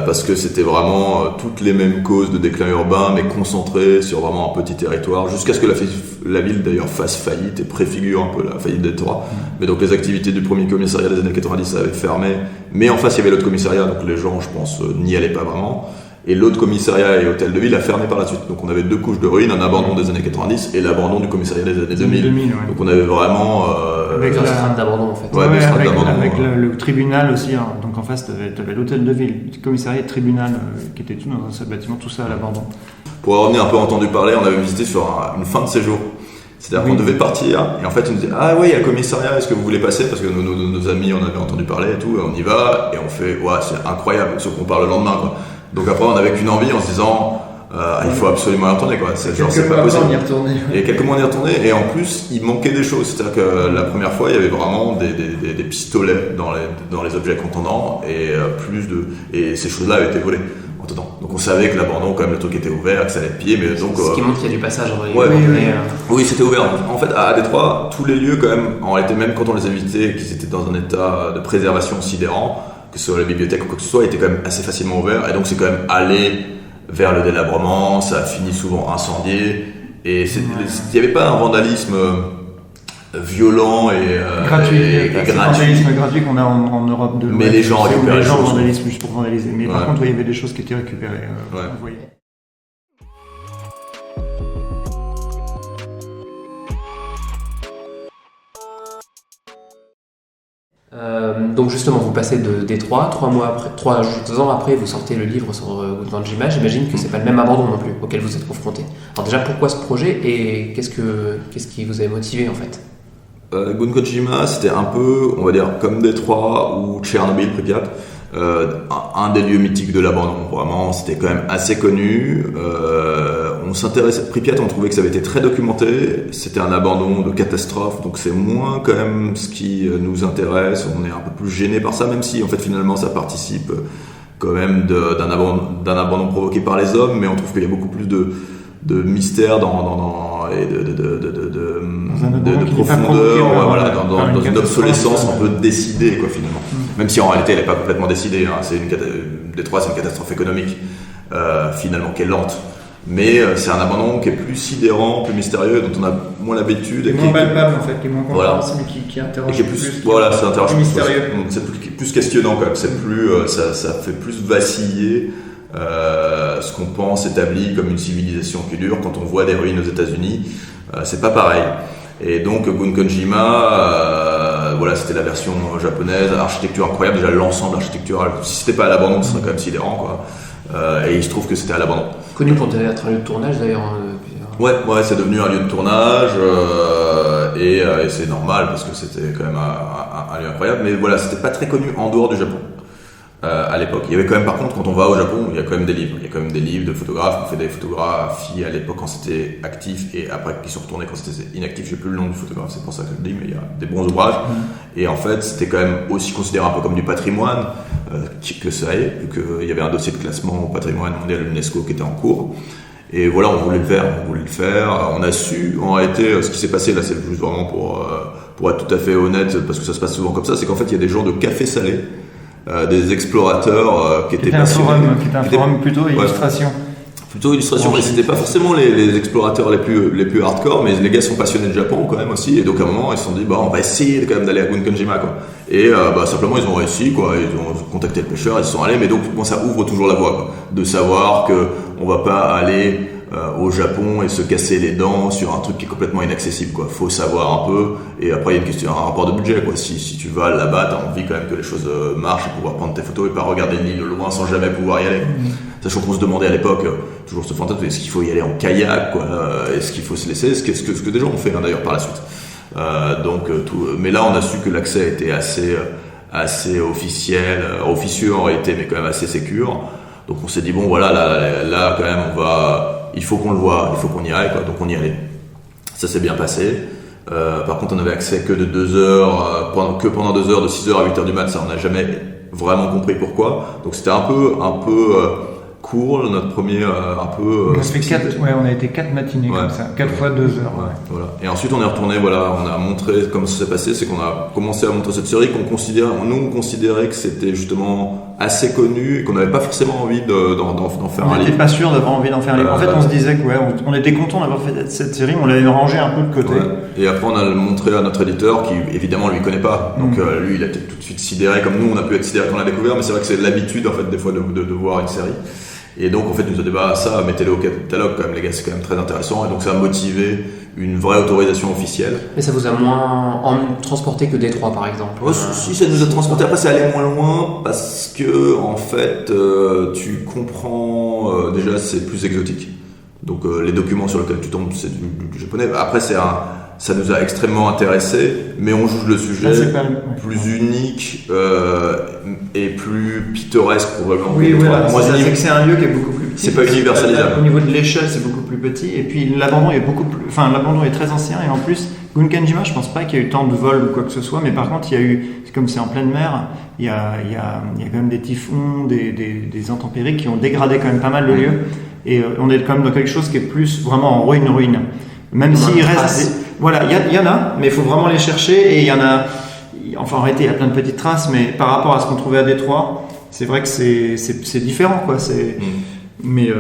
Speaker 3: Parce que c'était vraiment toutes les mêmes causes de déclin urbain, mais concentrées sur vraiment un petit territoire, jusqu'à ce que la ville d'ailleurs fasse faillite et préfigure un peu la faillite de Détroit. Mais donc les activités du premier commissariat des années 90 avaient fermé. Mais en face, il y avait l'autre commissariat, donc les gens, je pense, n'y allaient pas vraiment. Et l'autre commissariat et hôtel de ville a fermé par la suite. Donc on avait deux couches de ruines, un abandon des années 90 et l'abandon du commissariat des années 2000. Donc on avait vraiment...
Speaker 2: avec la strate d'abandon en fait.
Speaker 4: Avec le tribunal aussi. Hein. Donc en face, tu avais l'hôtel de ville, le commissariat et le tribunal qui étaient tout dans un seul bâtiment, tout ça à l'abandon.
Speaker 3: Pour avoir revenir un peu entendu parler, on avait visité sur une fin de séjour. C'est-à-dire qu'on devait partir et en fait on nous disait ah ouais il y a le commissariat, est-ce que vous voulez passer, parce que nos amis on avait entendu parler et tout, et on y va et on fait ouais c'est incroyable, sauf qu'on part le lendemain quoi. Donc après on avait qu'une envie en se disant il faut absolument y retourner quoi. C'est pas possible. Et quelques mois on y retournait et en plus il manquait des choses. C'est-à-dire que la première fois il y avait vraiment des pistolets dans les objets contendants et ces choses-là avaient été volées en temps. Donc on savait que l'abandon quand même le truc était ouvert, que ça allait être pillé, mais donc
Speaker 2: ce qui montre qu'il y a du passage.
Speaker 3: Oui c'était ouvert. En fait à Détroit tous les lieux quand même en réalité, même quand on les a visités qu'ils étaient dans un état de préservation sidérant, que ce soit la bibliothèque ou quoi que ce soit, était quand même assez facilement ouvert, et donc c'est quand même allé vers le délabrement, ça a fini souvent incendié, et il n'y avait pas un vandalisme violent et
Speaker 4: gratuit.
Speaker 3: et
Speaker 4: C'est le
Speaker 3: gratuit.
Speaker 4: vandalisme gratuit qu'on a en Europe de l'Ouest.
Speaker 3: Mais les gens récupèrent
Speaker 4: les
Speaker 3: les
Speaker 4: gens
Speaker 3: choses.
Speaker 4: vandalisent juste pour vandaliser. Mais par
Speaker 3: Ouais.
Speaker 4: contre, il y avait des choses qui étaient récupérées.
Speaker 3: Ouais.
Speaker 4: Vous voyez.
Speaker 2: Donc justement, vous passez de Détroit, 2 ans après, vous sortez le livre sur Gunkanjima. J'imagine que c'est pas le même abandon non plus auquel vous êtes confronté. Alors déjà, pourquoi ce projet et qu'est-ce qui vous a motivé en fait?
Speaker 3: Gunkanjima, c'était un peu, on va dire, comme Détroit ou Tchernobyl, Pripyat, un des lieux mythiques de l'abandon. Vraiment, c'était quand même assez connu. On s'intéressait à Pripyat, on trouvait que ça avait été très documenté. C'était un abandon de catastrophe, donc c'est moins quand même ce qui nous intéresse. On est un peu plus gêné par ça, même si en fait finalement ça participe quand même d'un abandon provoqué par les hommes, mais on trouve qu'il y a beaucoup plus de mystère et de profondeur, voilà, dans une obsolescence un peu décidée, quoi, finalement. Même si en réalité elle n'est pas complètement décidée, hein. Détroit, c'est une catastrophe économique, finalement, qui est lente. Mais c'est un abandon qui est plus sidérant, plus mystérieux, dont on a moins l'habitude.
Speaker 4: Qui est moins palpable en fait, qui est moins compréhensible,
Speaker 3: voilà.
Speaker 4: qui interroge
Speaker 3: qui est plus. Voilà, ça interroge
Speaker 4: plus mystérieux.
Speaker 3: C'est plus questionnant quand même. C'est plus, ça fait plus vaciller ce qu'on pense établi comme une civilisation qui dure. Quand on voit des ruines aux États-Unis, c'est pas pareil. Et donc Gunkanjima, voilà, c'était la version japonaise, architecture incroyable, déjà l'ensemble architectural. Si c'était pas à l'abandon, ce serait quand même sidérant, quoi. Et il se trouve que c'était à l'abandon.
Speaker 2: Connu pour être un lieu de tournage d'ailleurs.
Speaker 3: Ouais, c'est devenu un lieu de tournage et c'est normal parce que c'était quand même un lieu incroyable. Mais voilà, c'était pas très connu en dehors du Japon à l'époque. Il y avait quand même, par contre, quand on va au Japon, il y a quand même des livres. Il y a quand même des livres de photographes. On fait des photographies à l'époque quand c'était actif et après qui sont retournés quand c'était inactif. J'ai plus le nom du photographe, c'est pour ça que je le dis, mais il y a des bons ouvrages. Et en fait, c'était quand même aussi considéré un peu comme du patrimoine que ça est, vu qu'il y avait un dossier de classement au patrimoine mondial de l'UNESCO qui était en cours. Et voilà, on voulait le faire. On a su, en réalité, ce qui s'est passé là, c'est juste vraiment pour être tout à fait honnête, parce que ça se passe souvent comme ça, c'est qu'en fait, il y a des gens de Café Salé, des explorateurs qui étaient passionnés.
Speaker 4: Qui était un forum plutôt illustration.
Speaker 3: Plutôt illustration, mais c'était pas forcément les explorateurs les plus hardcore, mais les gars sont passionnés de Japon quand même aussi, et donc à un moment ils se sont dit on va essayer quand même d'aller à Gunkanjima, quoi. Et simplement ils ont réussi, quoi. Ils ont contacté le pêcheur, ils se sont allés, mais donc ça ouvre toujours la voie, quoi, de savoir que on va pas aller au Japon et se casser les dents sur un truc qui est complètement inaccessible, quoi. Faut savoir un peu, et après il y a une question, un rapport de budget, quoi. Si tu vas là-bas, t'as envie quand même que les choses marchent et pouvoir prendre tes photos et pas regarder une île loin sans jamais pouvoir y aller. Sachant qu'on se demandait à l'époque, toujours ce fantasme, est-ce qu'il faut y aller en kayak, quoi, est-ce qu'il faut se laisser, ce que des gens ont fait, hein, d'ailleurs par la suite. Mais là on a su que l'accès était assez officieux en réalité, mais quand même assez sécure. Donc on s'est dit voilà, là quand même il faut qu'on le voit, il faut qu'on y aille, quoi. Donc on y allait. Ça s'est bien passé. Par contre on avait accès que de 2 heures, pendant 2 heures, de 6h à 8h du mat, ça on n'a jamais vraiment compris pourquoi. Donc c'était un peu court, notre premier
Speaker 4: on a été 4 matinées comme ça, 4 fois 2 heures.
Speaker 3: Ouais, voilà. Et ensuite on est retourné, on a montré comment ça s'est passé, c'est qu'on a commencé à montrer cette série qu'on considérait que c'était justement assez connu et qu'on n'avait pas forcément envie d'en faire un livre.
Speaker 4: On n'était pas sûr d'avoir envie d'en faire un livre. En fait, on se disait qu'on était content d'avoir fait cette série, mais on l'avait rangé un peu de côté.
Speaker 3: Ouais. Et après, on a montré à notre éditeur qui, évidemment, lui connaît pas. Donc, lui, il a été tout de suite sidéré, comme nous, on a pu être sidéré quand on l'a découvert, mais c'est vrai que c'est l'habitude, en fait, des fois, de voir une série. Et donc, en fait, il nous a dit, ça, mettez-le au catalogue, quand même, les gars, c'est quand même très intéressant. Et donc, ça a motivé une vraie autorisation officielle.
Speaker 2: Mais ça vous a moins transporté que Détroit, par exemple?
Speaker 3: Si, ça nous a transporté. Après, ça allait moins loin parce que, en fait, tu comprends, déjà, c'est plus exotique. Donc, les documents sur lesquels tu tombes, c'est du japonais. Après, ça nous a extrêmement intéressés, mais on juge le sujet plus unique et plus pittoresque, probablement.
Speaker 4: Oui, voilà. C'est que c'est un lieu qui est beaucoup plus petit.
Speaker 3: C'est pas universalisable.
Speaker 4: Au niveau de l'échelle, c'est beaucoup plus petit. Et puis l'abandon l'abandon est très ancien. Et en plus, Gunkanjima, je pense pas qu'il y ait eu tant de vols ou quoi que ce soit. Mais par contre, il y a eu, comme c'est en pleine mer, il y a quand même des typhons, des intempéries qui ont dégradé quand même pas mal le lieu. Et on est quand même dans quelque chose qui est plus vraiment en ruine. Même s'il reste. Voilà, il y en a, mais il faut vraiment les chercher. Et il y en a. Enfin, en réalité, il y a plein de petites traces, mais par rapport à ce qu'on trouvait à Détroit, c'est vrai que c'est différent, quoi. Mais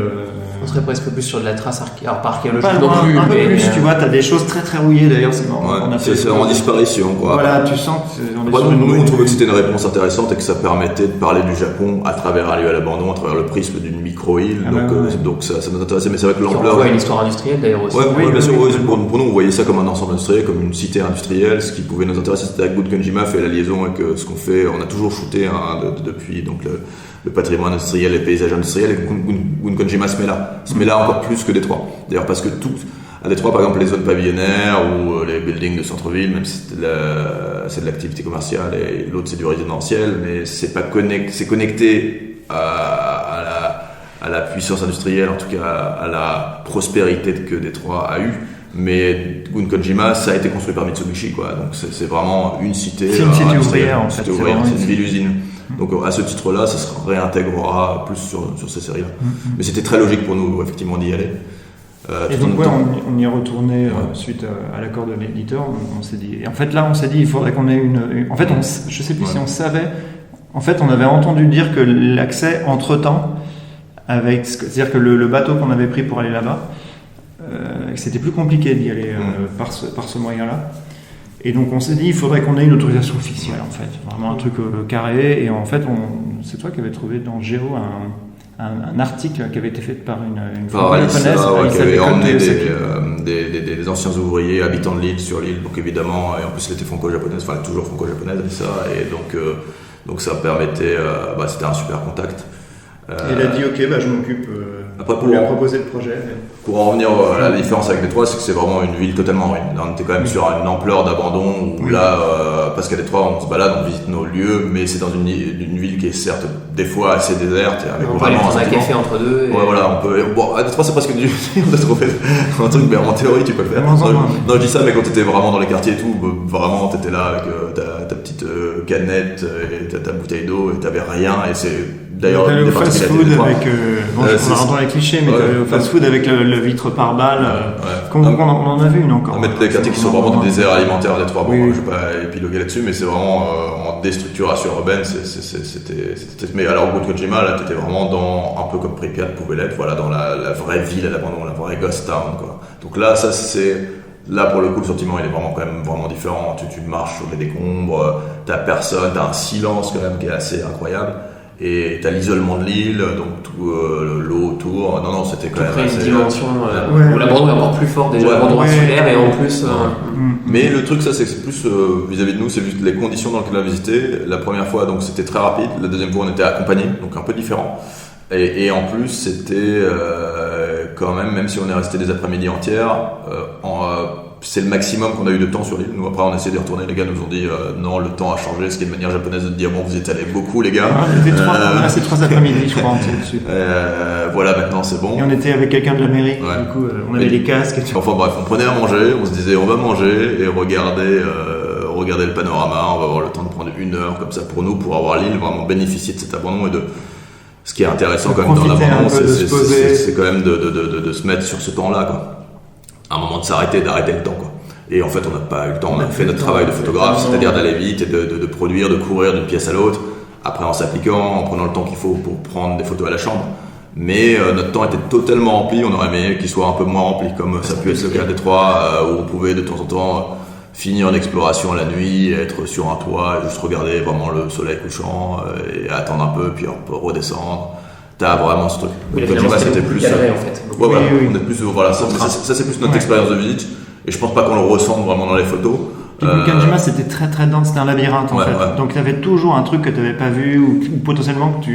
Speaker 2: On serait presque plus sur de la trace alors pas archéologique
Speaker 4: pas
Speaker 2: non
Speaker 4: loin,
Speaker 2: plus.
Speaker 4: un peu
Speaker 2: mais,
Speaker 4: plus, tu vois, t'as des choses très très rouillées d'ailleurs, c'est marrant.
Speaker 3: Ouais,
Speaker 4: On a
Speaker 3: c'est
Speaker 4: fait-
Speaker 3: en disparition, quoi.
Speaker 4: Voilà, tu sens qu'on est
Speaker 3: Après,
Speaker 4: sur une
Speaker 3: nous, on
Speaker 4: nouvelle-
Speaker 3: trouvait que c'était une réponse intéressante et que ça permettait de parler du Japon à travers un lieu à l'abandon, à travers le prisme d'une micro-île.
Speaker 4: Ah
Speaker 3: donc,
Speaker 4: bah ouais.
Speaker 3: donc ça nous intéressait, mais c'est vrai que
Speaker 2: Qui
Speaker 3: l'ampleur.
Speaker 2: renvoie à une histoire industrielle d'ailleurs aussi.
Speaker 3: Ouais,
Speaker 4: Oui,
Speaker 3: bien
Speaker 4: oui,
Speaker 3: sûr,
Speaker 4: oui,
Speaker 3: oui, pour nous, on voyait ça comme un ensemble industriel, comme une cité industrielle. Ce qui pouvait nous intéresser, c'était avec Gun Kojima fait la liaison avec ce qu'on fait. On a toujours shooté depuis donc le patrimoine industriel, les paysages industriels, et Gun Kojima se met là encore plus que Détroit. D'ailleurs, parce que à Détroit, par exemple, les zones pavillonnaires ou les buildings de centre-ville, même si c'est de l'activité commerciale et l'autre c'est du résidentiel, mais c'est connecté à la puissance industrielle, en tout cas à la prospérité que Détroit a eue. Mais Gun Kojima, ça a été construit par Mitsubishi, quoi. Donc c'est vraiment une cité.
Speaker 4: C'est une cité
Speaker 3: industrielle,
Speaker 4: ouvrière, en fait.
Speaker 3: Cité ouvrière,
Speaker 4: C'est
Speaker 3: c'est une
Speaker 4: vraiment
Speaker 3: ville-usine. Donc à ce titre-là, ça se réintégrera plus sur ces séries-là. Mais c'était très logique pour nous, effectivement, d'y aller.
Speaker 4: Et
Speaker 3: tout en
Speaker 4: donc
Speaker 3: même temps.
Speaker 4: on y est retourné suite à l'accord de l'éditeur. On s'est dit. Et en fait là, on s'est dit, il faudrait qu'on ait une. En fait, je sais plus si on savait. En fait, on avait entendu dire que l'accès entre-temps, c'est-à-dire que le bateau qu'on avait pris pour aller là-bas, c'était plus compliqué d'y aller par ce moyen-là. Et donc on s'est dit, il faudrait qu'on ait une autorisation officielle, en fait, vraiment un truc carré. Et en fait, c'est toi qui avais trouvé dans Géo un article qui avait été fait par une femme japonaise,
Speaker 3: qui avait emmené
Speaker 4: Kiyosaki.
Speaker 3: des anciens ouvriers habitants de l'île sur l'île, donc évidemment, et en plus elle était franco-japonaise, enfin toujours franco-japonaise, et ça, et donc ça permettait, c'était un super contact.
Speaker 4: Il a dit ok, je m'occupe.
Speaker 3: Après,
Speaker 4: on lui a proposé le projet.
Speaker 3: Pour en revenir à la différence avec Détroit, c'est que c'est vraiment une ville totalement ruine. Là, on était quand même sur une ampleur d'abandon où là, parce qu'à Détroit, on se balade, on visite nos lieux, mais c'est dans une ville qui est certes des fois assez déserte. Avec
Speaker 2: On va aller
Speaker 3: vraiment
Speaker 2: prendre un café entre deux.
Speaker 3: Ouais, voilà, on peut. Bon, à Détroit, c'est presque du. On a trouvé un truc, mais en théorie, tu peux le faire. Non, je dis ça, mais quand t'étais vraiment dans les quartiers et tout, vraiment, t'étais là avec ta petite canette et ta bouteille d'eau et t'avais rien, et c'est. D'ailleurs,
Speaker 4: t'allais au fast-food avec. On va
Speaker 3: c'est
Speaker 4: rentrer dans les clichés, mais t'allais au fast-food avec le vitre par balle. On en a vu une encore.
Speaker 3: Mais des quartiers qui sont vraiment des déserts alimentaires à Détroit. Bon,
Speaker 4: Oui.
Speaker 3: je vais pas épiloguer là-dessus, mais c'est vraiment en déstructuration urbaine. Mais alors, au bout de Kojima, là, t'étais vraiment dans un peu comme Pripyat pouvait l'être, voilà, dans la vraie ville à l'abandon, la vraie ghost town, quoi. Donc là, là, pour le coup, le sentiment, il est quand même vraiment différent. Tu marches sur les décombres, t'as personne, t'as un silence quand même qui est assez incroyable. Et t'as l'isolement de l'île, donc tout l'eau autour. Non, c'était quand même
Speaker 2: Après
Speaker 3: assez.
Speaker 2: une dimension où l'abandon est encore plus fort déjà, l'abandon insulaire, et en plus.
Speaker 3: Mais le truc, ça, c'est que c'est plus vis-à-vis de nous, c'est juste les conditions dans lesquelles on a visité. La première fois, donc c'était très rapide. La deuxième fois, on était accompagné, donc un peu différent. Et en plus, c'était quand même si on est resté des après-midi entières, c'est le maximum qu'on a eu de temps sur l'île. Nous, après, on a essayé de retourner. Les gars nous ont dit non, le temps a changé, ce qui est une manière japonaise de dire bon, vous êtes allés beaucoup, les gars.
Speaker 4: On a passé 3 après-midi, je crois, dessus.
Speaker 3: Voilà, maintenant c'est bon.
Speaker 4: Et on était avec quelqu'un de la mairie,
Speaker 3: Ouais.
Speaker 4: du coup, on avait les casques.
Speaker 3: Enfin bref, on prenait à manger, on se disait on va manger et regarder le panorama. On va avoir le temps de prendre 1 heure comme ça pour nous, pour avoir l'île, vraiment bénéficier de cet abandon et de. Ce qui est intéressant quand même dans l'abandon, c'est quand même de se mettre sur ce temps-là, quoi. À un moment de s'arrêter, d'arrêter le temps, quoi. Et en fait, on n'a pas eu le temps. On a fait notre travail de photographe, c'est-à-dire d'aller vite et de produire, de courir d'une pièce à l'autre. Après, en s'appliquant, en prenant le temps qu'il faut pour prendre des photos à la chambre. Mais notre temps était totalement rempli. On aurait aimé qu'il soit un peu moins rempli, comme ça a pu être le cas à Détroit, où on pouvait de temps en temps finir une exploration la nuit, être sur un toit, et juste regarder vraiment le soleil couchant et attendre un peu, puis redescendre. T'as vraiment ce truc.
Speaker 2: Oui,
Speaker 3: C'était plus.
Speaker 2: Cadré, en fait.
Speaker 3: Ouais, voilà, on est plus. Voilà, ça c'est plus notre expérience de visite. Et je pense pas qu'on le ressente vraiment dans les photos.
Speaker 4: Kojima, c'était très très dense, c'était un labyrinthe en fait. Ouais. Donc tu avais toujours un truc que tu n'avais pas vu ou potentiellement que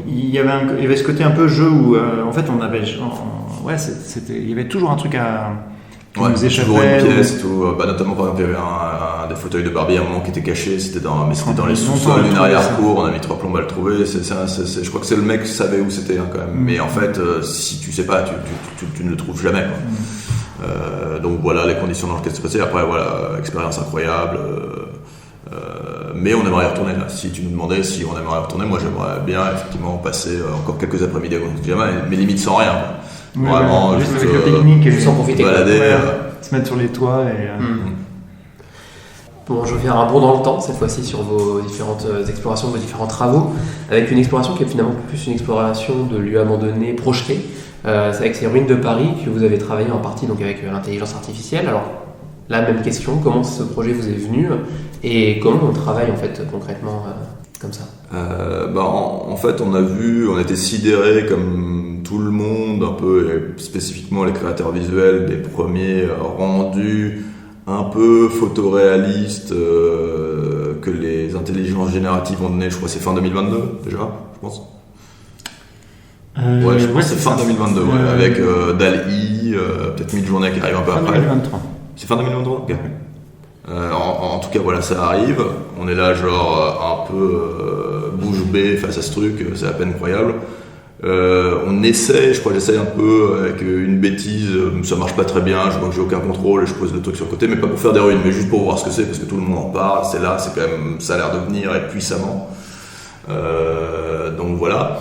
Speaker 4: il y avait ce côté un peu jeu où en fait on avait. Il y avait toujours un truc qui nous échappait.
Speaker 3: Toujours une pièce et tout. Notamment par exemple, il y avait des fauteuils de Barbie à un moment qui était caché, c'était dans les sous-sols d'une arrière-cour. On a mis 3 plombes à le trouver. Je crois que c'est le mec qui savait où c'était quand même. Mais en fait, si tu sais pas, tu ne le trouves jamais, quoi. Donc voilà les conditions dans lesquelles c'est passé. Après voilà, expérience incroyable. Mais on aimerait y retourner là. Si tu nous demandais si on aimerait y retourner, moi j'aimerais bien effectivement passer encore quelques après-midi à Kojima, mais limite sans rien.
Speaker 4: Oui,
Speaker 3: vraiment
Speaker 4: juste avec le pique-nique,
Speaker 2: sans profiter,
Speaker 3: balader,
Speaker 4: se mettre sur les toits et.
Speaker 2: Bon, je vais faire un bond dans le temps, cette fois-ci, sur vos différentes explorations, vos différents travaux, avec une exploration qui est finalement plus une exploration de lieux abandonnés projetés. C'est avec ces ruines de Paris que vous avez travaillé en partie donc avec l'intelligence artificielle. Alors, la même question, comment ce projet vous est venu et comment on travaille en fait concrètement comme ça?
Speaker 3: En fait, on était sidérés comme tout le monde, un peu, et spécifiquement les créateurs visuels, des premiers rendus un peu photoréalistes que les intelligences génératives ont donné. Je crois que c'est fin 2022 déjà, je pense. Je pense que c'est fin 2022, avec DALL-E, peut-être Midjourney qui arrive un peu après.
Speaker 4: 2023.
Speaker 3: C'est fin 2023 okay. En tout cas, voilà, ça arrive. On est là, genre, un peu bouche bée face à ce truc, c'est à peine croyable. On essaie, je crois que j'essaie un peu avec une bêtise, ça marche pas très bien, je vois que j'ai aucun contrôle et je pose le truc sur le côté, mais pas pour faire des ruines, mais juste pour voir ce que c'est, parce que tout le monde en parle, c'est là, c'est quand même, ça a l'air de venir et puissamment. Donc voilà.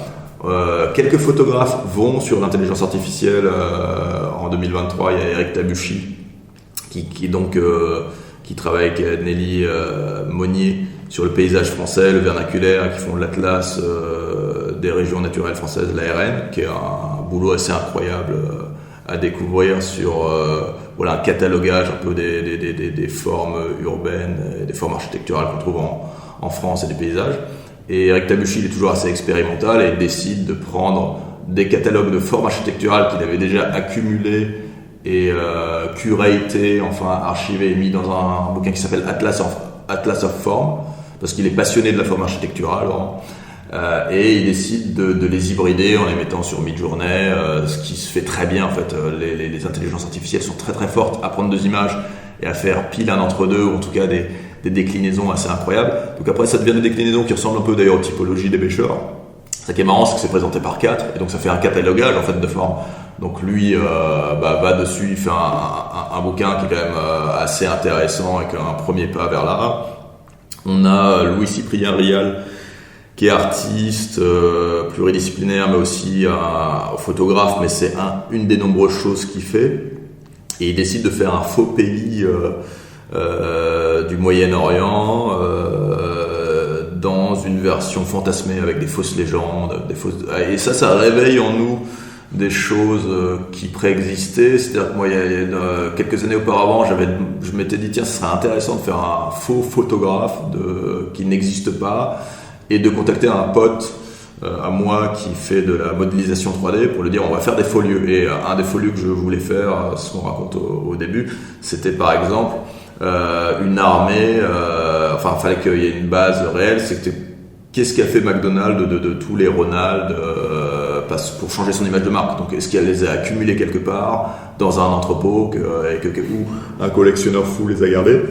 Speaker 3: Quelques photographes vont sur l'intelligence artificielle en 2023. Il y a Eric Tabuchy qui travaille avec Nelly Monnier sur le paysage français, le vernaculaire, qui font l'atlas des régions naturelles françaises, l'ARN, qui est un boulot assez incroyable à découvrir sur un catalogage un peu des formes urbaines et des formes architecturales qu'on trouve en France et des paysages. Et Eric Tabuchy, il est toujours assez expérimental et il décide de prendre des catalogues de formes architecturales qu'il avait déjà accumulés et curatés, archivés et mis dans un bouquin qui s'appelle Atlas of Form, parce qu'il est passionné de la forme architecturale. Et il décide de les hybrider en les mettant sur Midjourney, ce qui se fait très bien en fait. Les intelligences artificielles sont très très fortes à prendre des images et à faire pile un entre deux, ou en tout cas des déclinaisons assez incroyables. Donc après ça devient des déclinaisons qui ressemblent un peu d'ailleurs aux typologies des pêcheurs. Ce qui est marrant, c'est que c'est présenté par 4 et donc ça fait un catalogage en fait de formes. Donc lui va dessus, il fait un bouquin qui est quand même assez intéressant avec un premier pas vers là. On a Louis-Cyprien Rial qui est artiste, pluridisciplinaire, mais aussi un photographe, mais c'est une des nombreuses choses qu'il fait. Et il décide de faire un faux pays du Moyen-Orient dans une version fantasmée avec des fausses légendes, et ça réveille en nous des choses qui préexistaient. C'est-à-dire que moi, il y a quelques années auparavant, je m'étais dit tiens, ce serait intéressant de faire un faux photographe qui n'existe pas et de contacter un pote à moi qui fait de la modélisation 3D pour lui dire on va faire des faux lieux. Et un des faux lieux que je voulais faire, ce qu'on raconte au début, c'était par exemple une armée, il fallait qu'il y ait une base réelle. Qu'est-ce qu'a fait McDonald's de tous les Ronald pour changer son image de marque? Donc est-ce qu'elle les a accumulés quelque part dans un entrepôt où un collectionneur fou les a gardés?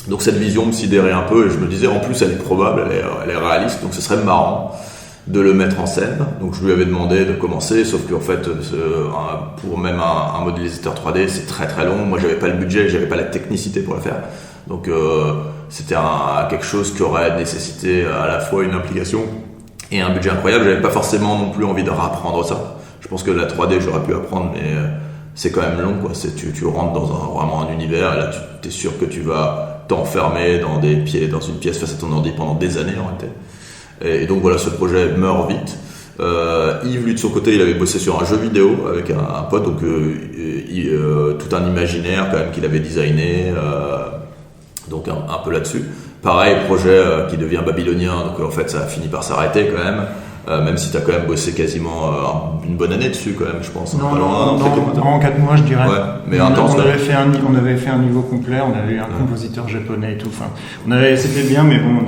Speaker 3: Donc cette vision me sidérait un peu et je me disais en plus elle est probable, elle est réaliste, donc ce serait marrant de le mettre en scène. Donc je lui avais demandé de commencer, sauf qu'en fait pour même un modélisateur 3D c'est très très long. Moi j'avais pas le budget, j'avais pas la technicité pour le faire. Donc c'était quelque chose qui aurait nécessité à la fois une implication et un budget incroyable. J'avais pas forcément non plus envie de rapprendre ça. Je pense que la 3D j'aurais pu apprendre, mais c'est quand même long quoi. Tu rentres dans vraiment un univers et là tu es sûr que tu vas t'enfermer dans une pièce face à ton ordi pendant des années en réalité. Et donc voilà, ce projet meurt vite. Yves, lui de son côté, il avait bossé sur un jeu vidéo avec un pote, donc tout un imaginaire quand même qu'il avait designé, donc un peu là-dessus. Pareil, projet qui devient babylonien, donc en fait ça a fini par s'arrêter quand même si tu as quand même bossé quasiment une bonne année dessus quand même, je pense.
Speaker 4: En 4 mois je dirais.
Speaker 3: Ouais, mais intense.
Speaker 4: On avait fait un niveau complet, on avait eu un compositeur japonais et tout. C'était bien, mais bon,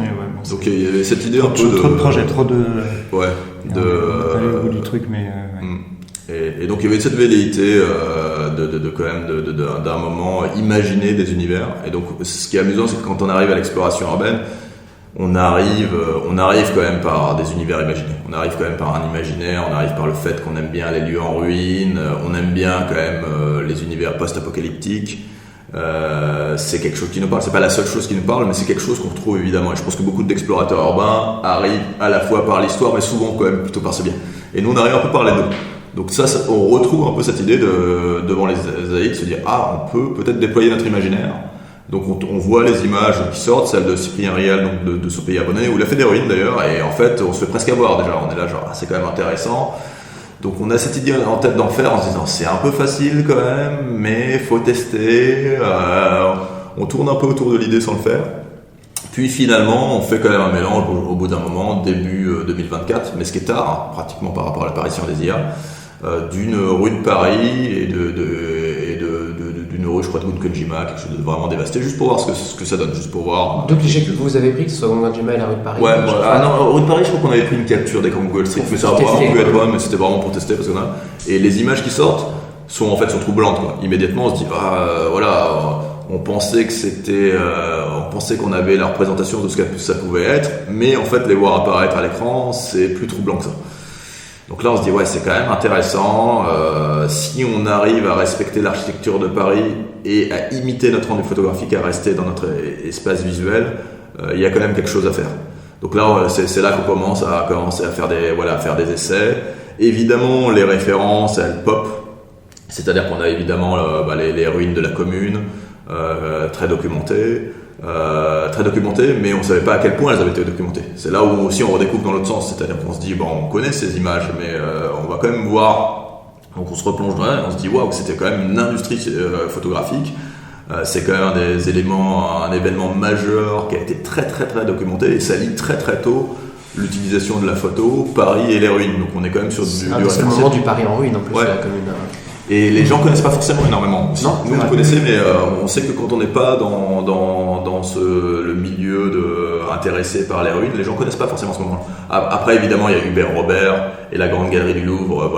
Speaker 3: donc il y avait cette idée un peu
Speaker 4: trop de projets, trop de.
Speaker 3: Ouais.
Speaker 4: On va pas aller au bout du truc, mais.
Speaker 3: Et donc il y avait cette velléité quand même d'un moment imaginer des univers. Et donc ce qui est amusant, c'est que quand on arrive à l'exploration urbaine, on arrive quand même par des univers imaginés. On arrive quand même par un imaginaire, on arrive par le fait qu'on aime bien les lieux en ruine, on aime bien quand même les univers post-apocalyptiques. C'est quelque chose qui nous parle. C'est pas la seule chose qui nous parle, mais c'est quelque chose qu'on retrouve évidemment. Et je pense que beaucoup d'explorateurs urbains arrivent à la fois par l'histoire, mais souvent quand même plutôt par ce biais. Et nous on arrive un peu par les deux. Donc ça on retrouve un peu cette idée devant les AI de se dire on peut peut-être déployer notre imaginaire Donc on voit les images qui sortent, celle de Cyprien Rial, donc de son pays abonné, où il a fait des ruines d'ailleurs, et en fait on se fait presque avoir déjà, on est là genre c'est quand même intéressant. Donc on a cette idée en tête d'en faire en se disant c'est un peu facile quand même, mais faut tester, on tourne un peu autour de l'idée sans le faire. Puis finalement on fait quand même un mélange au bout d'un moment, début 2024, mais ce qui est tard, pratiquement par rapport à l'apparition des IA, d'une rue de Paris et d'une rue, je crois, de Gunkunjima, quelque chose de vraiment dévasté, juste pour voir ce que ça donne, juste pour voir.
Speaker 2: Deux clichés que vous avez pris, que ce soit Gunkunjima et la rue de Paris.
Speaker 3: Ouais, non, rue de Paris, je crois qu'on avait pris une capture d'écran Google Street, mais ça aurait vraiment pu être bonne, mais c'était vraiment pour tester parce qu'on a. Et les images qui sortent sont troublantes, quoi. Immédiatement, on se dit, on pensait que on pensait qu'on avait la représentation de ce que ça pouvait être, mais en fait, les voir apparaître à l'écran, c'est plus troublant que ça. Donc là, on se dit, ouais, c'est quand même intéressant. Si on arrive à respecter l'architecture de Paris et à imiter notre rendu photographique, à rester dans notre espace visuel, il y a quand même quelque chose à faire. Donc là, c'est là qu'on commence à faire des essais. Évidemment, les références, elles pop. C'est-à-dire qu'on a évidemment les ruines de la commune, très documentées, mais on ne savait pas à quel point elles avaient été documentées. C'est là où aussi on redécouvre dans l'autre sens, c'est-à-dire qu'on se dit on connaît ces images, mais on va quand même voir. Donc on se replonge dans et on se dit waouh, c'était quand même une industrie photographique. C'est quand même un événement majeur qui a été très très très documenté et ça lie très très tôt l'utilisation de la photo, Paris et les ruines. Donc on est quand même sur du
Speaker 2: c'est le moment du Paris en ruine en plus, la commune.
Speaker 3: Et les gens connaissent pas forcément énormément.
Speaker 2: Non,
Speaker 3: nous on connaissait, mais on sait que quand on n'est pas dans le milieu intéressé par les ruines, les gens connaissent pas forcément ce moment-là. Après évidemment il y a Hubert Robert et la Grande Galerie du Louvre,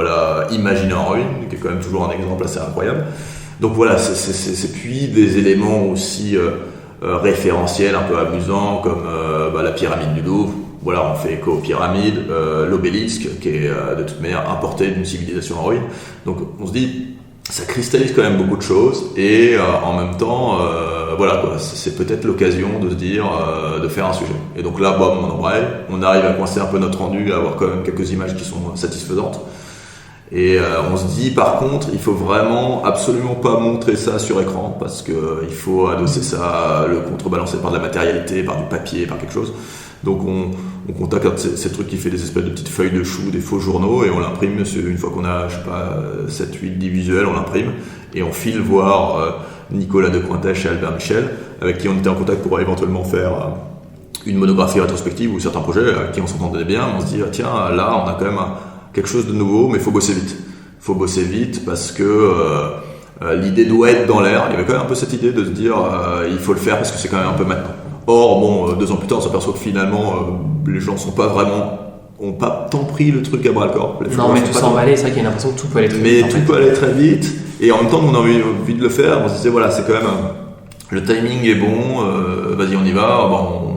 Speaker 3: imaginée en ruine, qui est quand même toujours un exemple assez incroyable. Donc voilà, c'est puis des éléments aussi référentiels, un peu amusants, comme la pyramide du Louvre. Voilà, on fait écho aux pyramides, l'obélisque, qui est de toute manière importé d'une civilisation en ruine. Donc on se dit, ça cristallise quand même beaucoup de choses, et en même temps, c'est peut-être l'occasion de se dire, de faire un sujet. Et donc là, on embraye, on arrive à coincer un peu notre rendu, à avoir quand même quelques images qui sont satisfaisantes. Et on se dit par contre, il faut vraiment absolument pas montrer ça sur écran, parce que il faut adosser ça, le contrebalancer par de la matérialité, par du papier, par quelque chose. Donc on contacte ces trucs qui fait des espèces de petites feuilles de chou, des faux journaux, et on l'imprime. Une fois qu'on a 7, 8, 10 visuels, on l'imprime et on file voir Nicolas de Cointèche et Albert Michel, avec qui on était en contact pour éventuellement faire une monographie rétrospective ou certains projets avec qui on s'entendait bien. On se dit tiens, là on a quand même quelque chose de nouveau, mais il faut bosser vite. Il faut bosser vite parce que l'idée doit être dans l'air. Il y avait quand même un peu cette idée de se dire il faut le faire parce que c'est quand même un peu maintenant. Or, 2 ans plus tard, on s'aperçoit que finalement, les gens ont pas tant pris le truc à bras le corps.
Speaker 2: Non, mais tout s'emballer, c'est vrai qu'il y a l'impression que tout peut aller très vite.
Speaker 3: Mais tout peut aller très vite, et en même temps, on a envie de le faire. On se disait, voilà, c'est quand même, le timing est bon, vas-y, on y va.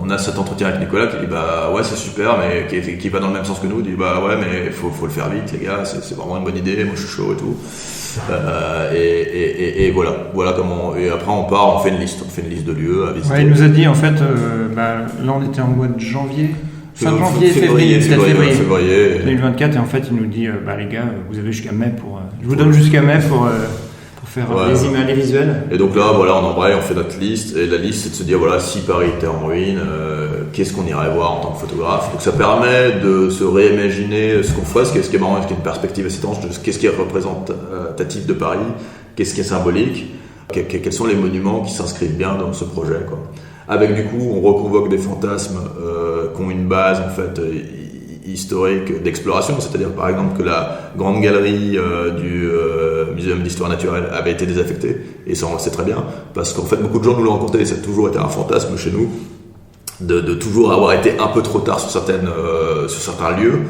Speaker 3: On a cet entretien avec Nicolas qui dit, ouais, c'est super, mais qui va dans le même sens que nous, dit, ouais, mais faut le faire vite, les gars, c'est vraiment une bonne idée, moi je suis chaud et tout. Et voilà comment. Et après on part, on fait une liste de lieux à visiter.
Speaker 4: Ouais, il nous a dit en fait, là on était en mois de janvier, février 2024, et en fait il nous dit les gars, vous avez jusqu'à mai pour. Je vous donne jusqu'à mai pour faire les images, les visuels.
Speaker 3: Et donc là, on embraye, on fait notre liste, et la liste c'est de se dire si Paris était en ruine, qu'est-ce qu'on irait voir en tant que photographe. Donc ça permet de se réimaginer ce qu'on ferait, ce qui est marrant, ce qui est une perspective assez étrange de qu'est-ce qui est représentatif de Paris, qu'est-ce qui est symbolique, quels sont les monuments qui s'inscrivent bien dans ce projet, quoi. Avec du coup, on reconvoque des fantasmes qui ont une base en fait historique d'exploration, c'est-à-dire par exemple que la grande galerie du Muséum d'histoire naturelle avait été désaffectée, et ça on le sait très bien, parce qu'en fait beaucoup de gens nous l'ont raconté, et ça a toujours été un fantasme chez nous, de toujours avoir été un peu trop tard sur certains lieux.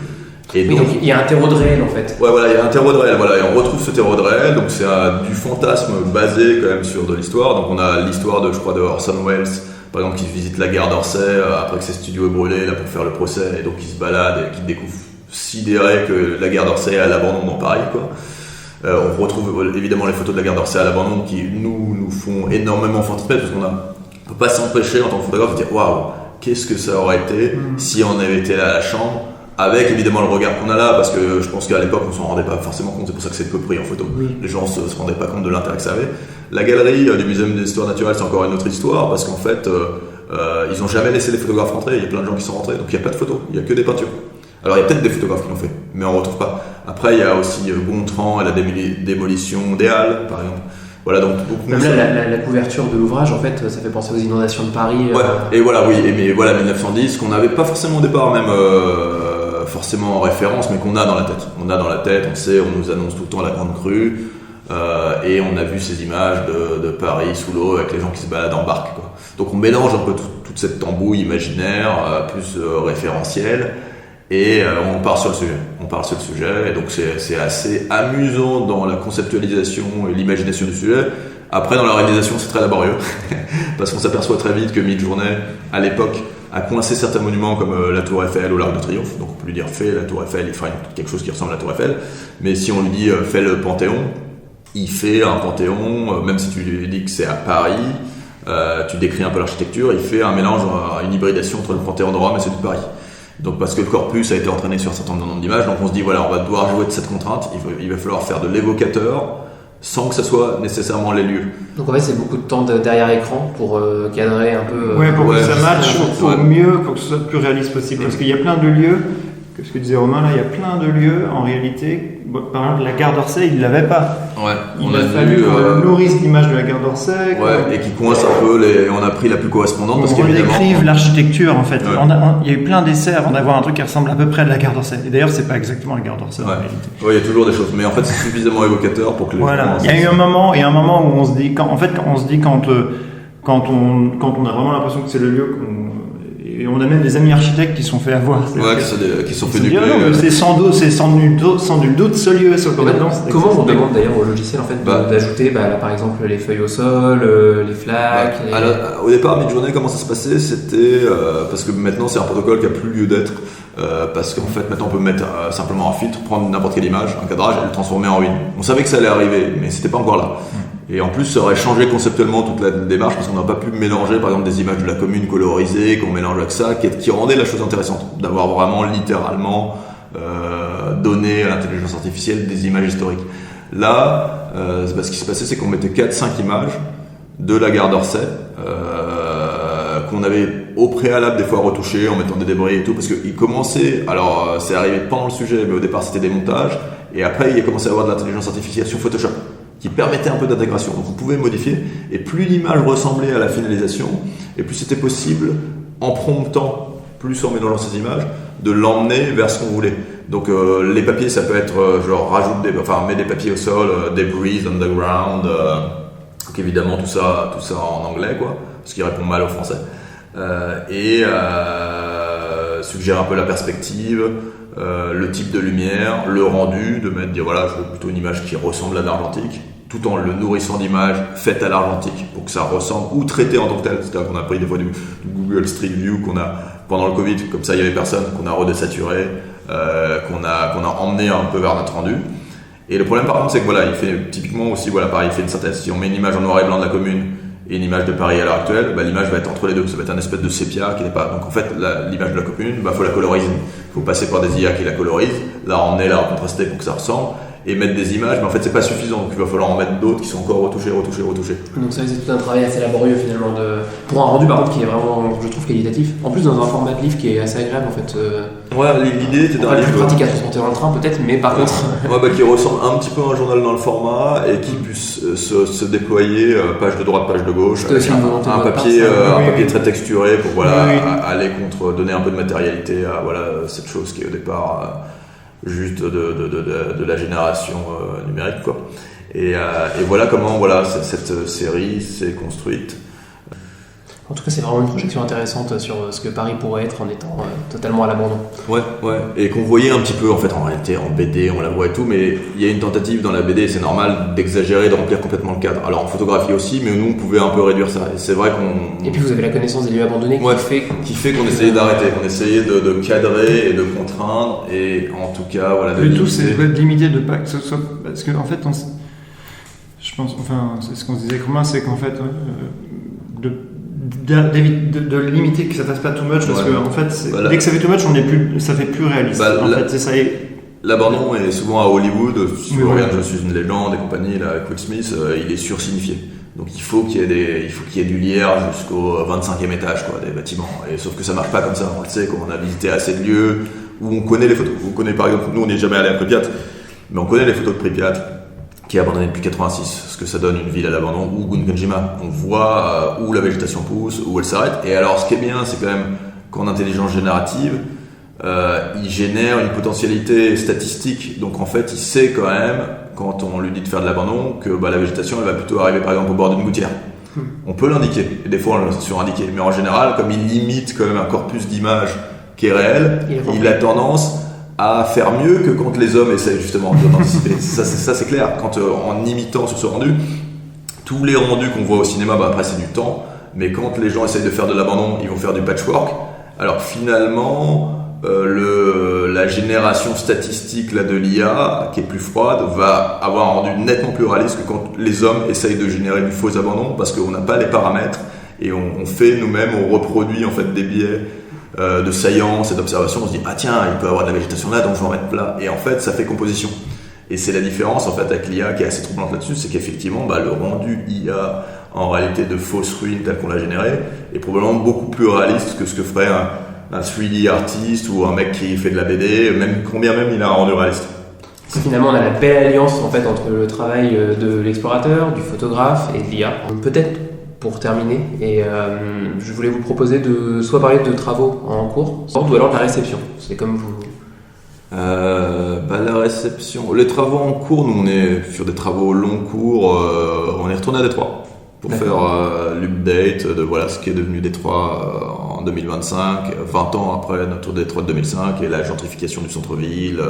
Speaker 3: Et donc
Speaker 2: il y a un terreau de réel en fait.
Speaker 3: Ouais, voilà, il y a un terreau de réel, et on retrouve ce terreau de réel, donc c'est du fantasme basé quand même sur de l'histoire. Donc on a l'histoire de Orson Welles, par exemple, qui visite la gare d'Orsay après que ses studios aient brûlé là pour faire le procès, et donc qui se balade et qui découvre sidéré que la gare d'Orsay est à l'abandon dans Paris, quoi. On retrouve évidemment les photos de la gare d'Orsay à l'abandon qui nous font énormément fantasmer, parce qu'on ne peut pas s'empêcher en tant que photographe de dire waouh, qu'est-ce que ça aurait été si on avait été là à la chambre avec évidemment le regard qu'on a là, parce que je pense qu'à l'époque on s'en rendait pas forcément compte, c'est pour ça que c'est peu pris en photo.
Speaker 2: Oui.
Speaker 3: Les gens se rendaient pas compte de l'intérêt que ça avait. La galerie du Muséum d'histoire naturelle, c'est encore une autre histoire, parce qu'en fait ils ont jamais laissé les photographes rentrer, il y a plein de gens qui sont rentrés, donc il n'y a pas de photos, il n'y a que des peintures. Alors il y a peut-être des photographes qui l'ont fait, mais on ne retrouve pas. Après il y a aussi Gontran et la démolition des Halles par exemple. Voilà, donc
Speaker 2: même là, la couverture de l'ouvrage, en fait, ça fait penser aux inondations de Paris.
Speaker 3: Ouais, et voilà, oui, mais voilà 1910, qu'on n'avait pas forcément au départ même forcément en référence, mais qu'on a dans la tête. On a dans la tête, on sait, on nous annonce tout le temps la Grande Crue, et on a vu ces images de Paris sous l'eau avec les gens qui se baladent en barque, quoi. Donc on mélange un peu toute cette tambouille imaginaire, plus référentielle, et on part sur le sujet. Et donc c'est assez amusant dans la conceptualisation et l'imagination du sujet. Après, dans la réalisation, c'est très laborieux, parce qu'on s'aperçoit très vite que Midjourney, à l'époque, a coincé certains monuments comme la Tour Eiffel ou l'Arc de Triomphe. Donc on peut lui dire fais la Tour Eiffel, il fera quelque chose qui ressemble à la Tour Eiffel. Mais si on lui dit fais le Panthéon, il fait un Panthéon, même si tu lui dis que c'est à Paris, tu décris un peu l'architecture, il fait un mélange, une hybridation entre le Panthéon de Rome et celui de Paris. Donc parce que le corpus a été entraîné sur un certain nombre d'images, donc on se dit voilà, on va devoir jouer de cette contrainte, il va falloir faire de l'évocateur sans que ce soit nécessairement les lieux.
Speaker 2: Donc en fait c'est beaucoup de temps derrière écran pour cadrer un peu...
Speaker 4: pour que ça matche au mieux, pour que ce soit le plus réaliste possible. Parce qu'il y a plein de lieux, que ce que disait Romain là, il y a plein de lieux en réalité. Par exemple, la gare d'Orsay, il ne l'avait pas.
Speaker 3: Ouais,
Speaker 4: il a fallu qu'on nourrisse l'image de la gare d'Orsay.
Speaker 3: Ouais, et qui coince un peu, on a pris la plus correspondante. Parce
Speaker 4: qu'on décrive l'architecture en fait. Ouais. Il y a eu plein d'essais avant d'avoir un truc qui ressemble à peu près à la gare d'Orsay. Et d'ailleurs, c'est pas exactement la gare d'Orsay en réalité.
Speaker 3: Ouais, il y a toujours des choses, mais en fait, c'est suffisamment évocateur pour que les gens...
Speaker 4: Il y a eu un moment où on se dit, quand on a vraiment l'impression que c'est le lieu et on a même des amis architectes qui sont fait avoir.
Speaker 3: Ouais, qui sont fait duper.
Speaker 4: C'est sans nul doute ce lieu, ce corridor.
Speaker 2: Comment on demande d'ailleurs au logiciel en fait d'ajouter là, par exemple les feuilles au sol, les flaques
Speaker 3: Au départ, Midjourney, comment ça se passait, c'était parce que maintenant c'est un protocole qui a plus lieu d'être, parce qu'en fait maintenant on peut mettre simplement un filtre, prendre n'importe quelle image, un cadrage et le transformer en une. On savait que ça allait arriver, mais c'était pas encore là. Et en plus, ça aurait changé conceptuellement toute la démarche parce qu'on n'a pas pu mélanger, par exemple, des images de la commune colorisées qu'on mélange avec ça, qui rendait la chose intéressante, d'avoir vraiment littéralement donné à l'intelligence artificielle des images historiques. Là, ce qui se passait, c'est qu'on mettait 4-5 images de la gare d'Orsay qu'on avait au préalable des fois retouchées en mettant des débris et tout, parce qu'il commençait, alors c'est arrivé pendant le sujet, mais au départ c'était des montages, et après il a commencé à avoir de l'intelligence artificielle sur Photoshop, qui permettait un peu d'intégration. Donc on pouvait modifier, et plus l'image ressemblait à la finalisation, et plus c'était possible, en promptant, plus en mélangeant ces images, de l'emmener vers ce qu'on voulait. Donc les papiers, ça peut être genre met des papiers au sol, debris on the ground, donc évidemment tout ça en anglais, quoi, parce qu'il répond mal au français, et suggère un peu la perspective, le type de lumière, le rendu, de dire voilà, je veux plutôt une image qui ressemble à l'argentique, tout en le nourrissant d'images faites à l'argentique pour que ça ressemble, ou traitées en tant que tel. C'est-à-dire qu'on a pris des fois du Google Street View qu'on a pendant le Covid, comme ça il y avait personne, qu'on a redésaturé, qu'on a emmené un peu vers notre rendu. Et le problème par contre c'est que voilà, il fait typiquement aussi pareil, il fait une synthèse. Si on met une image en noir et blanc de la commune et une image de Paris à l'heure actuelle, l'image va être entre les deux, ça va être un espèce de sépia qui n'est pas. Donc en fait l'image de la commune, faut la coloriser, faut passer par des IA qui la colorisent, la emmener, la contraster pour que ça ressemble, et mettre des images, mais en fait c'est pas suffisant, donc il va falloir en mettre d'autres qui sont encore retouchées.
Speaker 2: Donc ça c'est tout un travail assez laborieux finalement pour un rendu par contre qui est vraiment, je trouve, qualitatif, en plus dans un format de livre qui est assez agréable en fait.
Speaker 3: L'idée c'était d'un livre
Speaker 2: plus pratique à transporter dans le train peut-être, mais par contre
Speaker 3: qui ressemble un petit peu à un journal dans le format et qui puisse se déployer page de droite, page de gauche, avec un papier très texturé pour aller donner un peu de matérialité à cette chose qui est au départ juste de la génération numérique, quoi. Et voilà comment cette série s'est construite.
Speaker 2: En tout cas, c'est vraiment une projection intéressante sur ce que Paris pourrait être en étant totalement à l'abandon.
Speaker 3: Ouais. Et qu'on voyait un petit peu, en fait, en réalité, en BD, on la voit et tout, mais il y a une tentative dans la BD, c'est normal, d'exagérer, de remplir complètement le cadre. Alors en photographie aussi, mais nous, on pouvait un peu réduire ça. Et c'est vrai qu'on...
Speaker 2: Et puis vous avez la connaissance des lieux abandonnés
Speaker 3: qui fait qu'on essayait d'arrêter, qu'on essayait de cadrer et de contraindre, et en tout cas,
Speaker 4: le tout, c'est de limiter, de pas que ce soit... Parce qu'en fait, je pense, c'est ce qu'on se disait avec Romain, c'est qu'en fait... de limiter que ça fasse pas too much parce que en fait dès que ça fait too much ça fait plus réaliste. Fait c'est ça.
Speaker 3: L'abandon est souvent à Hollywood. Si tu regardes Je suis une légende et compagnie, là, avec Will Smith, il est sursignifié. Donc il faut qu'il y ait du lierre jusqu'au 25e étage, quoi, des bâtiments. Et sauf que ça marche pas comme ça. On le sait, quand on a visité assez de lieux où on connaît les photos. On connaît par exemple, nous on n'est jamais allé à Pripyat, mais on connaît les photos de Pripyat, qui est abandonnée depuis 86, ce que ça donne une ville à l'abandon, ou Gunganjima. On voit où la végétation pousse, où elle s'arrête. Et alors ce qui est bien, c'est quand même qu'en intelligence générative, il génère une potentialité statistique. Donc en fait, il sait quand même, quand on lui dit de faire de l'abandon, que la végétation elle va plutôt arriver par exemple au bord d'une gouttière. On peut l'indiquer, et des fois on l'a surindiqué, mais en général, comme il limite quand même un corpus d'images qui est réel, il a tendance à faire mieux que quand les hommes essaient justement d'anticiper. ça c'est clair. Quand en imitant sur ce rendu, tous les rendus qu'on voit au cinéma, après c'est du temps, mais quand les gens essayent de faire de l'abandon, ils vont faire du patchwork. Alors finalement, la génération statistique là, de l'IA, qui est plus froide, va avoir un rendu nettement plus réaliste que quand les hommes essayent de générer du faux abandon, parce qu'on n'a pas les paramètres et on fait nous-mêmes, on reproduit en fait des biais de saillance et d'observation. On se dit tiens, il peut y avoir de la végétation là, donc je vais en mettre là, et en fait ça fait composition. Et c'est la différence en fait avec l'IA qui est assez troublante là-dessus, c'est qu'effectivement le rendu IA en réalité de fausses ruines tel qu'on l'a généré est probablement beaucoup plus réaliste que ce que ferait un 3D artiste ou un mec qui fait de la BD, combien même il a un rendu réaliste.
Speaker 2: Finalement, on a la belle alliance en fait entre le travail de l'explorateur, du photographe et de l'IA. Peut-être pour terminer, et je voulais vous proposer de soit parler de travaux en cours, ou alors de la réception. C'est comme vous.
Speaker 3: La réception, les travaux en cours, nous on est sur des travaux long cours. On est retourné à Détroit pour faire l'update de ce qui est devenu Détroit en 2025, 20 ans après notre Détroit de 2005, et la gentrification du centre-ville,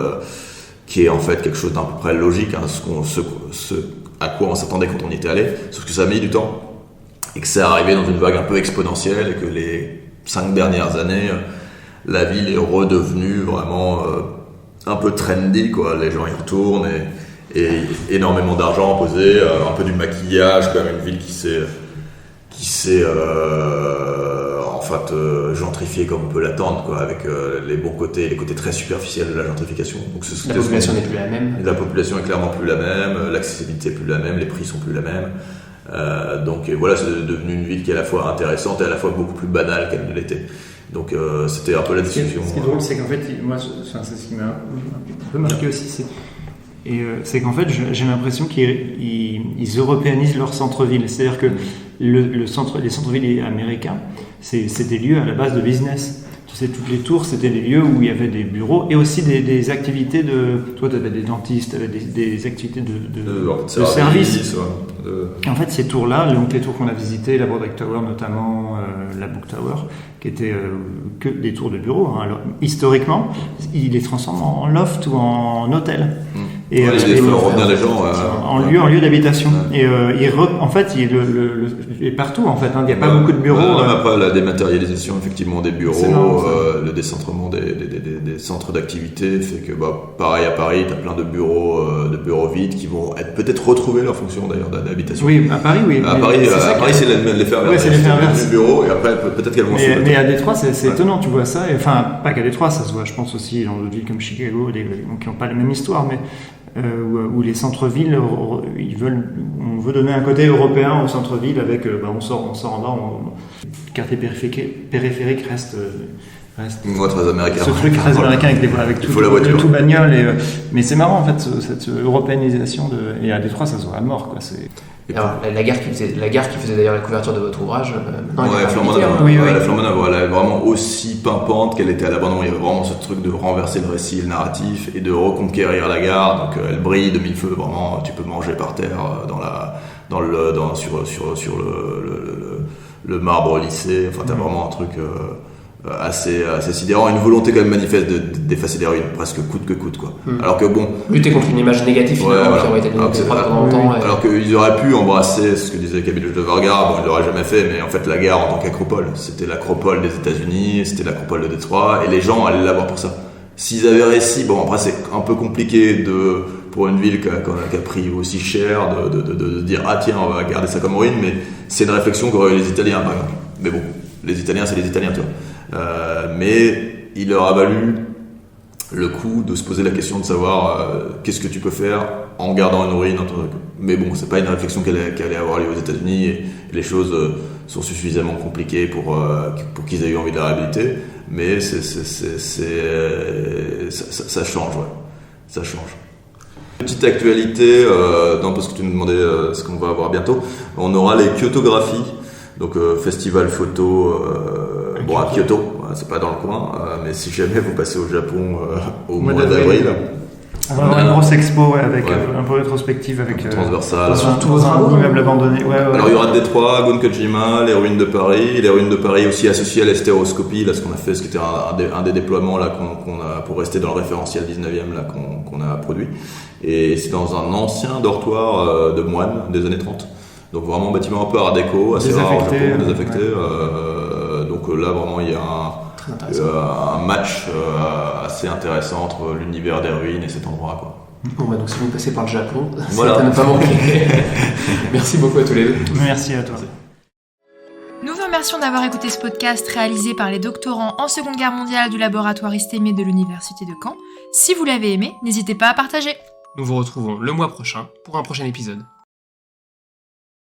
Speaker 3: qui est en fait quelque chose d'un peu près logique, ce à quoi on s'attendait quand on y était allé, sauf que ça a mis du temps et que c'est arrivé dans une vague un peu exponentielle, et que les 5 dernières années, la ville est redevenue vraiment un peu trendy, quoi. Les gens y retournent et énormément d'argent posé, un peu du maquillage, quand même une ville qui s'est gentrifiée comme on peut l'attendre, quoi, avec les bons côtés, les côtés très superficiels de la gentrification. Donc
Speaker 2: la population n'est plus la même.
Speaker 3: La population est clairement plus la même, l'accessibilité est plus la même, les prix sont plus la même. Donc c'est devenu une ville qui est à la fois intéressante et à la fois beaucoup plus banale qu'elle ne l'était. Donc c'était un peu la discussion.
Speaker 4: Ce qui est drôle, c'est qu'en fait, moi, c'est ce qui m'a un peu marqué aussi, c'est qu'en fait, j'ai l'impression qu'ils européanisent leur centre-ville. C'est-à-dire que les centres-villes américains, c'est des lieux à la base de business. Tu sais, toutes les tours, c'était des lieux où il y avait des bureaux et aussi des activités Toi, tu avais des dentistes, tu avais des activités de service. Et en fait, ces tours-là, donc les tours qu'on a visitées, la Broadway Tower notamment, la Book Tower, qui étaient que des tours de bureaux. Alors, historiquement, ils les transforment en loft ou en hôtel.
Speaker 3: Et ils font revenir les gens
Speaker 4: en lieu d'habitation. Et en fait, il est partout. En fait, il n'y a pas beaucoup de bureaux.
Speaker 3: Après, la dématérialisation effectivement des bureaux, le décentrement des centres d'activité fait que, pareil à Paris, tu as plein de bureaux vides qui vont peut-être retrouver leur fonction d'ailleurs d'habitation.
Speaker 4: Oui, à Paris, oui.
Speaker 3: À Paris, c'est l'effet inverse.
Speaker 4: Oui, c'est l'effet inverse.
Speaker 3: Du bureau, et après peut-être qu'elles vont.
Speaker 4: Mais à Détroit, c'est étonnant, tu vois ça. Enfin, pas qu'à Détroit, ça se voit, je pense aussi dans d'autres villes comme Chicago, qui n'ont pas la même histoire, mais où les centres-villes, on veut donner un côté européen au centre-ville avec, on sort en bas, le quartier périphérique reste
Speaker 3: très américain.
Speaker 4: Ce truc très américain avec tout bagnole. Mais c'est marrant en fait cette européanisation et à Détroit ça se voit à mort, quoi.
Speaker 2: Alors, la gare qui faisait d'ailleurs la couverture de votre ouvrage,
Speaker 3: la Flambana, elle est vraiment aussi pimpante qu'elle était à l'abandon. Il y avait vraiment ce truc de renverser le récit et le narratif et de reconquérir la gare. Donc elle brille de mille feux, vraiment. Tu peux manger par terre sur le marbre lissé. Enfin, t'as vraiment un truc assez sidérant, une volonté quand même manifeste d'effacer les ruines, presque coûte que coûte, quoi. Alors que
Speaker 2: lutter contre une image négative qui aurait été donnée pendant longtemps.
Speaker 3: Alors qu'ils auraient pu embrasser ce que disait Camille de Varga, ils l'auraient jamais fait, mais en fait la gare en tant qu'acropole, c'était l'acropole des États-Unis, c'était l'acropole de Détroit, et les gens allaient la voir pour ça. S'ils avaient réussi, après c'est un peu compliqué pour une ville qui a pris aussi cher de dire tiens, on va garder ça comme ruine, mais c'est une réflexion qu'auraient eu les Italiens par exemple. Mais bon, les Italiens, c'est les Italiens, tu vois. Mais il leur a valu le coup de se poser la question de savoir qu'est-ce que tu peux faire en gardant une ruine. Mais bon, c'est pas une réflexion qui allait avoir lieu aux États-Unis et les choses sont suffisamment compliquées pour qu'ils aient eu envie de la réhabiliter. Mais ça change, ouais. Ça change. Petite actualité, parce que tu nous demandais ce qu'on va avoir bientôt. On aura les Kyotographies, donc festival photo à Kyoto, c'est pas dans le coin, mais si jamais vous passez au Japon au mois d'avril.
Speaker 4: On va avoir une grosse expo avec un peu rétrospective avec
Speaker 3: transversale.
Speaker 4: Dans un immeuble abandonné. Ouais.
Speaker 3: Alors il y aura Détroit, Gon-Kojima, les ruines de Paris aussi associées à l'estéroscopie, là ce qu'on a fait, ce qui était un des déploiements là qu'on a pour rester dans le référentiel 19e là qu'on a produit. Et c'est dans un ancien dortoir de moines des années 30. Donc vraiment un bâtiment un peu art déco, assez rare au Japon, désaffecté. Donc là vraiment il y a un match assez intéressant entre l'univers des ruines et cet endroit, quoi.
Speaker 2: Bon, donc si vous passez par le Japon,
Speaker 3: voilà.
Speaker 2: C'est à ne pas manquer. Merci beaucoup à tous les deux.
Speaker 4: Merci à toi.
Speaker 1: Nous vous remercions d'avoir écouté ce podcast réalisé par les doctorants en Seconde Guerre mondiale du laboratoire ISTEME de l'Université de Caen. Si vous l'avez aimé, n'hésitez pas à partager.
Speaker 2: Nous vous retrouvons le mois prochain pour un prochain épisode.